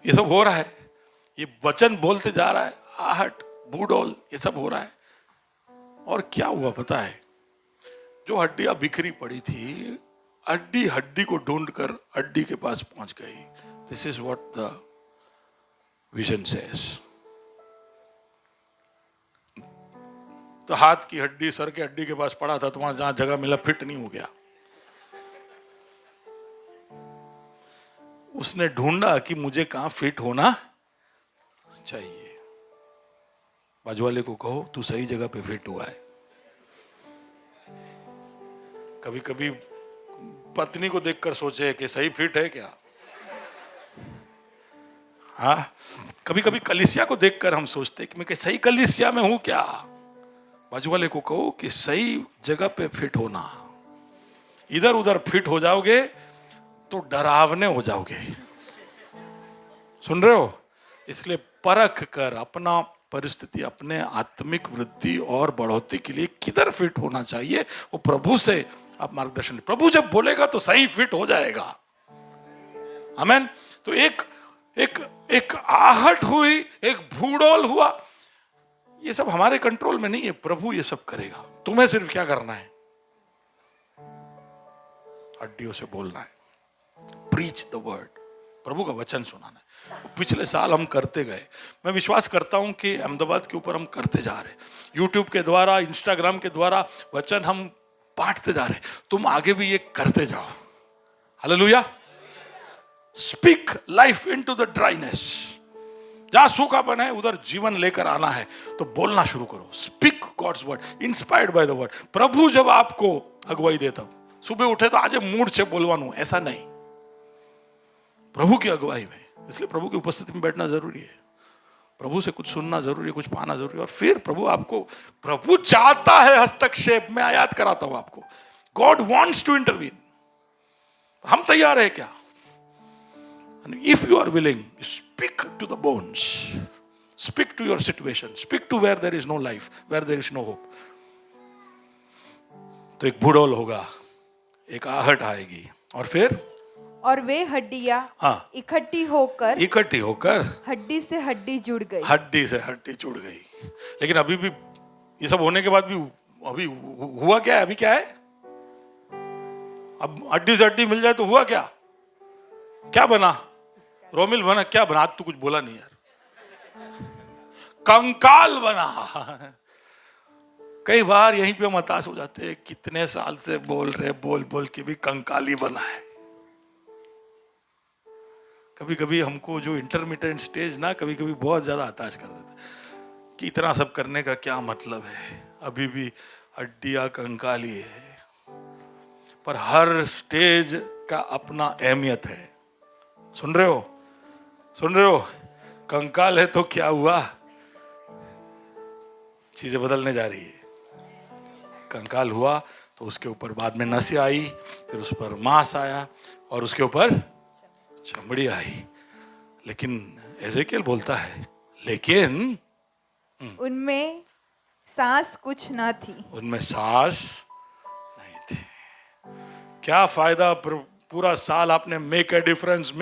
ये सब हो रहा है, ये वचन बोलते जा रहा है, आहट, भूडोल, ये सब हो रहा है। और क्या हुआ पता है? जो हड्डियां बिखरी पड़ी थी, हड्डी हड्डी को ढूंढकर हड्डी के पास पहुंच गई। This is what the vision says. तो हाथ की हड्डी सर के हड्डी के पास पड़ा था, तो वहां जहां जगह मिला फिट नहीं हो गया। उसने ढूंढा कि मुझे कहां फिट होना चाहिए। बाजू वाले को कहो तू सही जगह पे फिट हुआ है। कभी कभी पत्नी को देखकर सोचे कि सही फिट है क्या। हाँ, कभी कभी कलीसिया को देखकर हम सोचते हैं कि मैं सही कलीसिया में हूं क्या। बाजू वाले को कहो कि सही जगह पे फिट होना। इधर उधर फिट हो जाओगे तो डरावने हो जाओगे। सुन रहे हो? इसलिए परख कर अपना परिस्थिति, अपने आत्मिक वृद्धि और बढ़ोतरी के लिए किधर फिट होना चाहिए, वो प्रभु से आप मार्गदर्शन। प्रभु जब बोलेगा तो सही फिट हो जाएगा। आमीन। तो एक आहट हुई, एक भूडोल हुआ, ये सब हमारे कंट्रोल में नहीं है। प्रभु ये सब करेगा। तुम्हें सिर्फ क्या करना है? हड्डियों से बोलना है, प्रीच द वर्ड, प्रभु का वचन सुनाना है। पिछले साल हम करते गए। मैं विश्वास करता हूं कि अहमदाबाद के ऊपर हम करते जा रहे, यूट्यूब के द्वारा, इंस्टाग्राम के द्वारा वचन हम बांटते जा रहे। तुम आगे भी ये करते जाओ। Hallelujah. Speak life into the dryness. जहां सूखापन है उधर जीवन लेकर आना है, तो बोलना शुरू करो। Speak God's word, inspired by the word. प्रभु जब आपको अगुवाई दे, तब सुबह उठे तो आज मूड से बोलवानू, ऐसा नहीं, प्रभु की अगुवाई में। इसलिए प्रभु की उपस्थिति में बैठना जरूरी है, प्रभु से कुछ सुनना जरूरी है, कुछ पाना जरूरी है। और फिर प्रभु चाहता है हस्तक्षेप में। याद कराता हूं आपको, गॉड वॉन्ट्स टू इंटरवीन। हम तैयार है क्या? If you are willing, speak to the bones, speak to your situation, speak to where there is no life, where there is no hope. तो एक भूडोल होगा, एक आहट आएगी, और वे हड्डियां हाँ, इकट्ठी होकर हड्डी से हड्डी जुड़ गई. लेकिन अभी भी ये सब होने के बाद भी अभी हुआ क्या है? अभी क्या है? अब हड्डी से हड्डी मिल जाए तो हुआ क्या? क्या बना? रोमिल बना? क्या बना? आज तो कुछ बोला नहीं यार. कंकाल बना. कई बार यहीं पे हम हताश हो जाते हैं, कितने साल से बोल रहे, बोल के भी कंकाल ही बना है. कभी कभी हमको जो इंटरमीडिएट स्टेज ना, कभी कभी बहुत ज्यादा हताश कर देता है कि इतना सब करने का क्या मतलब है, अभी भी हड्डियां कंकाल ही है. पर हर स्टेज का अपना अहमियत है. सुन रहे हो? कंकाल है तो क्या हुआ? चीजें बदलने जा रही है. कंकाल हुआ तो उसके ऊपर बाद में नसें आई, फिर उस पर मांस आया, और उसके ऊपर चमड़ी आई. लेकिन एजेकियल बोलता है, लेकिन उनमें सांस कुछ न थी. उनमें सांस नहीं थी. क्या फायदा? पूरा साल आपने मेक ए डिफरेंस,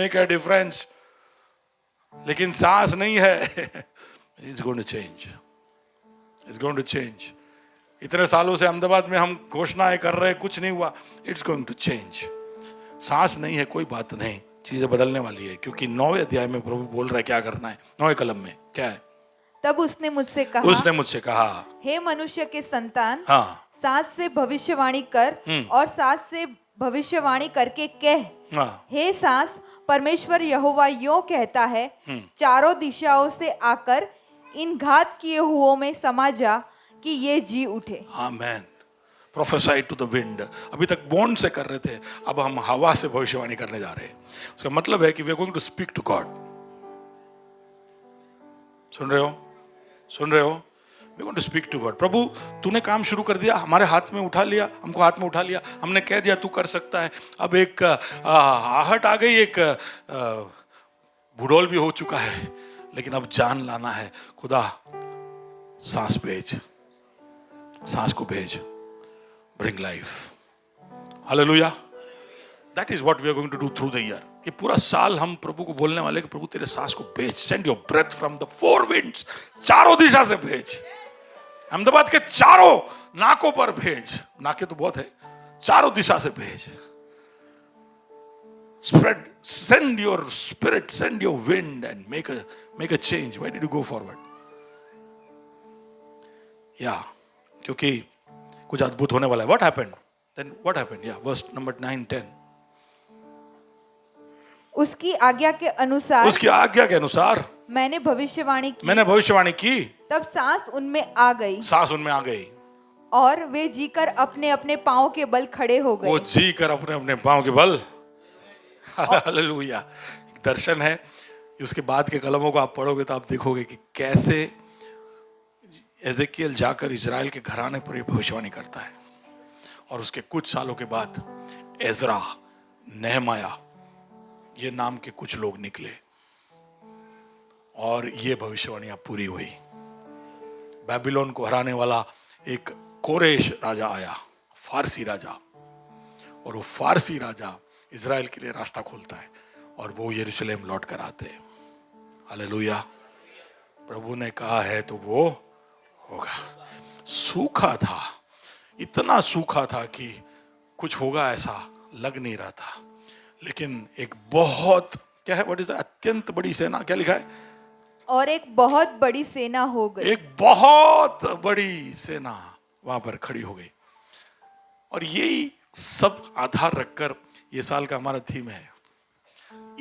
लेकिन सांस नहीं है. It's going to change. इतने सालों से अहमदाबाद में हम घोषणाएं कर रहे, कुछ नहीं हुआ. It's going to change. सांस नहीं है, कोई बात नहीं, चीजें बदलने वाली है. क्योंकि 9वें अध्याय में प्रभु बोल रहा है क्या करना है. 9वें कलम में क्या है? तब उसने मुझसे कहा, हे मनुष्य के संतान, हाँ, सांस से भविष्यवाणी कर, और सांस से भविष्यवाणी करके कह, हाँ, हे सांस, परमेश्वर यहोवा यूं कहता है, चारों दिशाओं से आकर इन घात किए हुओं में समा जा कि ये जी उठे. Amen. Prophesy to the wind. अभी तक बॉन्ड से कर रहे थे, अब हम हवा से भविष्यवाणी करने जा रहे हैं. उसका मतलब है कि we are going to speak to God. सुन रहे हो? We going to speak to God. प्रभु, तूने काम शुरू कर दिया, हमारे हाथ में उठा लिया, हमको हाथ में उठा लिया, हमने कह दिया तू कर सकता है. अब एक आहट आ गई, एक भूडोल भी हो चुका है, लेकिन अब जान लाना है. खुदा, सांस को भेज. Bring life. Hallelujah. That is what we are going to do through the year. ये पूरा साल हम प्रभु को बोलने वाले कि प्रभु तेरे सांस को भेज. Send your breath from the four winds. चारों दिशा से भेज. अहमदाबाद के चारों नाकों पर भेज. नाके तो बहुत है, चारों दिशा से भेज. Send your spirit, send your wind and make a change. Why did you go forward? Yeah, क्योंकि कुछ अद्भुत होने वाला है. What happened? Then what happened? Yeah, verse number 9, 10. उसकी आज्ञा के अनुसार मैंने भविष्यवाणी की. तब सांस उनमें आ गई. और वे जीकर अपने अपने पांव के बल खड़े हो गए. वो जीकर अपने अपने पांव के बल. हालेलुया. एक दर्शन है. उसके बाद के कलमों को आप पढ़ोगे तो आप देखोगे कि कैसे एजेकियल जाकर इजराइल के घराने पर भविष्यवाणी करता है. और उसके कुछ सालों के बाद एजरा, नेहमाया, ये नाम के कुछ लोग निकले और ये भविष्यवाणियां पूरी हुई. बेबीलोन को हराने वाला एक कोरेश राजा आया, फारसी राजा, और वो फारसी राजा इजराइल के लिए रास्ता खोलता है और वो यरूशलेम लौट कर आते हैं. हालेलुया. प्रभु ने कहा है तो वो होगा. सूखा था, इतना सूखा था कि कुछ होगा ऐसा लग नहीं रहा था. लेकिन एक बहुत, क्या है, व्हाट इज, अत्यंत बड़ी सेना, क्या लिखा है, और एक बहुत बड़ी सेना हो गई. एक बहुत बड़ी सेना वहां पर खड़ी हो गई. और यही सब आधार रखकर ये साल का हमारा थीम है,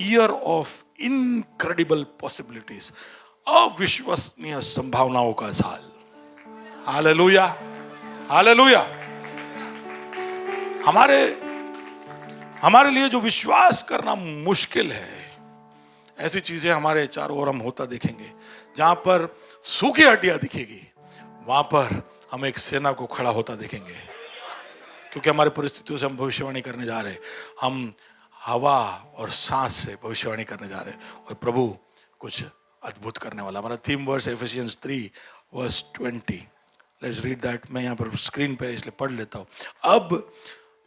ईयर ऑफ इनक्रेडिबल पॉसिबिलिटीज. अविश्वसनीय संभावनाओं का साल. हालेलुया. हालेलुया. हमारे लिए जो विश्वास करना मुश्किल है, ऐसी चीजें हमारे चारों ओर हम होता देखेंगे. जहां पर सूखी हड्डियां दिखेगी, वहां पर हम एक सेना को खड़ा होता देखेंगे. क्योंकि हमारे परिस्थितियों से हम भविष्यवाणी करने जा रहे हैं. हम हवा और सांस से भविष्यवाणी करने जा रहे हैं और प्रभु कुछ अद्भुत करने वाला। हमारा theme verse Ephesians 3:20। Let's read that. मैं यहाँ पर स्क्रीन पे इसलिए पढ़ लेता हूँ। अब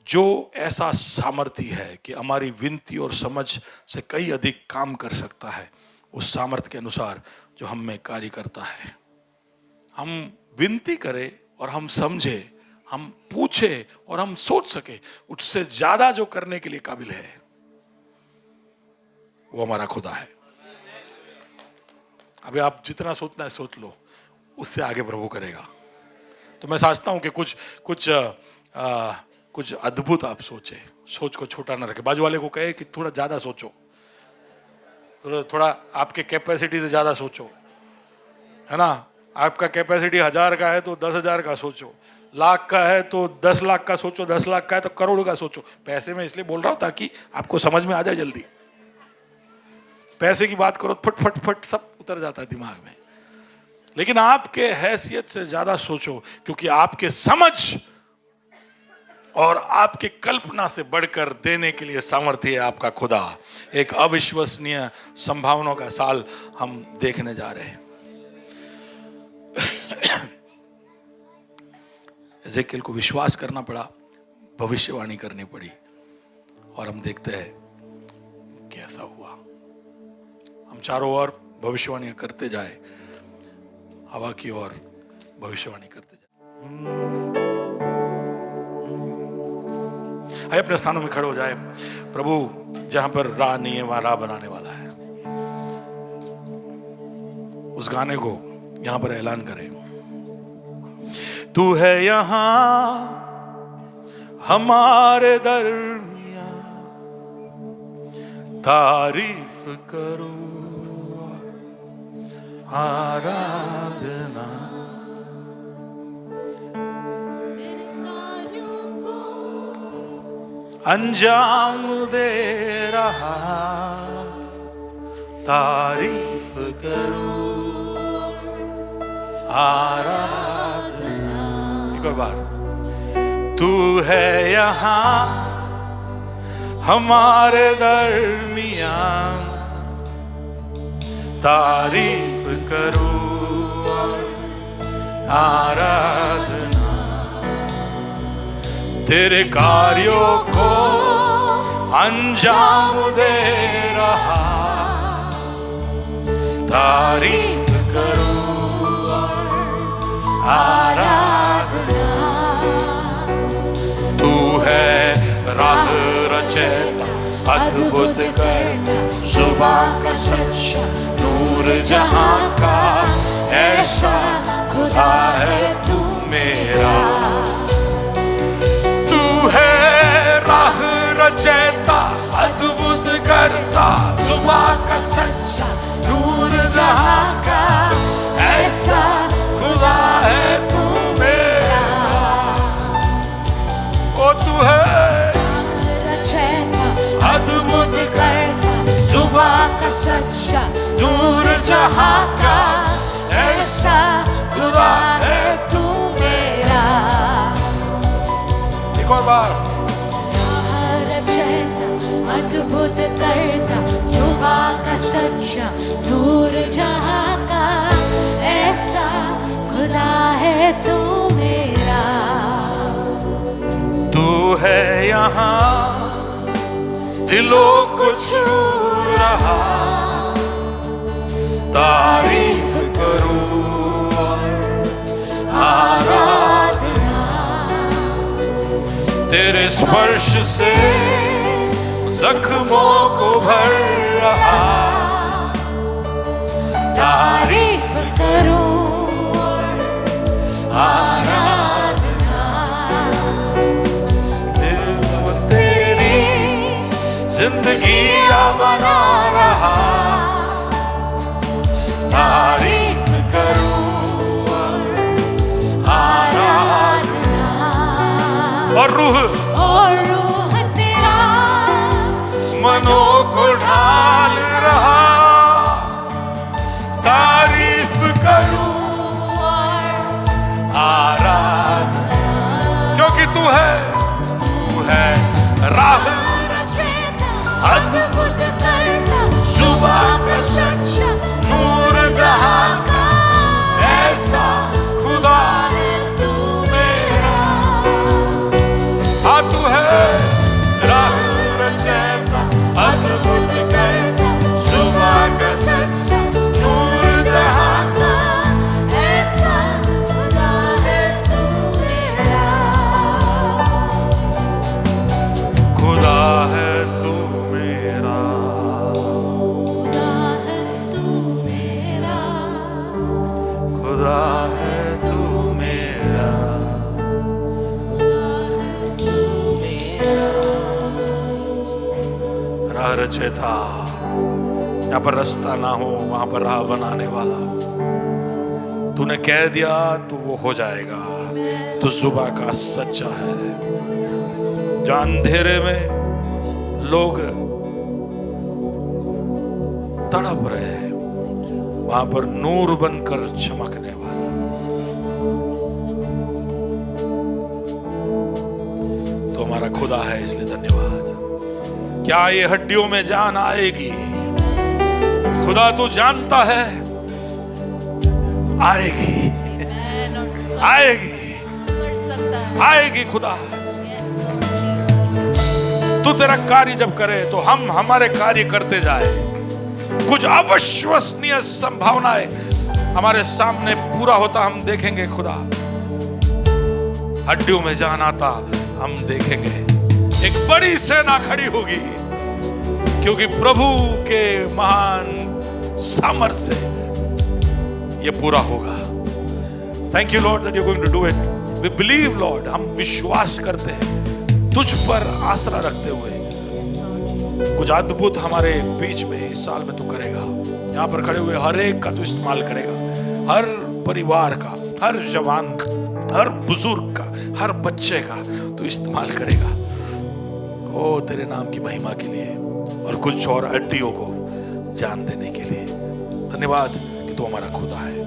जो ऐसा सामर्थ्य है कि हमारी विनती और समझ से कई अधिक काम कर सकता है, उस सामर्थ्य के अनुसार जो हम में कार्य करता है। हम विनती करें और हम समझे, हम पूछे और हम सोच सके, उससे ज्यादा जो करने के लिए काबिल है वो हमारा खुदा है। अभी आप जितना सोचना है सोच लो, उससे आगे प्रभु करेगा। तो मैं समझता हूं कि कुछ अद्भुत आप सोचे, सोच को छोटा ना रखे। बाजू वाले को कहे कि थोड़ा ज्यादा सोचो, थोड़ा आपके कैपेसिटी से ज्यादा सोचो, है ना। आपका कैपेसिटी 1000 का है तो 10,000 का सोचो, लाख का है तो 10 लाख का सोचो, 10 लाख का है तो करोड़ का सोचो। पैसे में इसलिए बोल रहा हूं ताकि आपको समझ में आ जाए जल्दी। पैसे की बात करो फट फट फट सब उतर जाता है दिमाग में, लेकिन आपके हैसियत से ज्यादा सोचो, क्योंकि आपके समझ और आपके कल्पना से बढ़कर देने के लिए सामर्थ्य है आपका खुदा। एक अविश्वसनीय संभावनाओं का साल हम देखने जा रहे हैं। एजेकियल को विश्वास करना पड़ा, भविष्यवाणी करनी पड़ी, और हम देखते हैं कैसा हुआ। हम चारों ओर भविष्यवाणियां करते जाए, हवा की ओर भविष्यवाणी करते जाए। आइए अपने स्थानों में खड़े हो जाए। प्रभु जहां पर राह नहीं है वहां राह बनाने वाला है। उस गाने को यहां पर ऐलान करें। तू है यहां हमारे दरमियां, तारीफ करो आराधना। अंजाम दे रहा तारीफ करो आराधना। एक और बार। तू है यहाँ हमारे दरमियां, तारीफ करो आराधना। तेरे कार्यों को अंजाम दे रहा तारीफ करो आराधना। तू है राह रचैता, अद्भुत करता, जुबान का सच्चा, नूर जहां का, ऐसा खुदा है तू मेरा। राह रचैता, अद्भुत करता, जुबान का सच्चा, नूर जहां का, ऐसा खुदा है तू मेरा। ओ तू है रचैता, अद्भुत करता, जुबान का सच्चा, नूर जहां का, ऐसा खुदा है तू मेरा। एक और बार। अद्भुत करता, जुबां का सच्चा, नूर जहां का, ऐसा खुदा है तू मेरा। तू है यहाँ दिलों को छू रहा, तारीफ करूं आराधना। तेरे स्पर्श से जख्मों को भर रहा, तारीफ करूं आराधना। तेरी जिंदगी बना रहा, तारीफ करूं आराधना। और रूह मनों को ढाल रहा, तारीफ करूं आराधना। क्योंकि तू है राह रचेता। यहाँ पर रास्ता ना हो वहां पर राह बनाने वाला। तूने कह दिया तो वो हो जाएगा। तू सुबह का सच्चा है। जहाँ अंधेरे में लोग तड़प रहे हैं, वहां पर नूर बनकर चमकने वाला। तो हमारा खुदा है, इसलिए धन्यवाद। क्या ये हड्डियों में जान आएगी? खुदा तू जानता है, आएगी, आएगी, आएगी। खुदा तू तेरा कार्य जब करे तो हम हमारे कार्य करते जाए। कुछ अविश्वसनीय संभावनाएं हमारे सामने पूरा होता हम देखेंगे। खुदा हड्डियों में जान आता हम देखेंगे। एक बड़ी सेना खड़ी होगी, क्योंकि प्रभु के महान सामर्थ्य से ये पूरा होगा। Thank you Lord that you are going to do it. We believe Lord, हम विश्वास करते हैं तुझ पर आसरा रखते हुए। कुछ अद्भुत हमारे बीच में इस साल में तू करेगा। यहाँ पर खड़े हुए हर एक का तू इस्तेमाल करेगा। हर परिवार का, हर जवान का, हर बुजुर्ग का, हर बच्चे का तू इस्तेमाल करेगा। ओ तेरे नाम की महिमा के लिए और कुछ और हड्डियों को जान देने के लिए धन्यवाद कि तू हमारा खुदा है।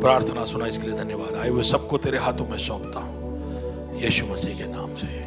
प्रार्थना सुना इसके लिए धन्यवाद। आए हुए सबको तेरे हाथों में सौंपता हूं, यीशु मसीह के नाम से।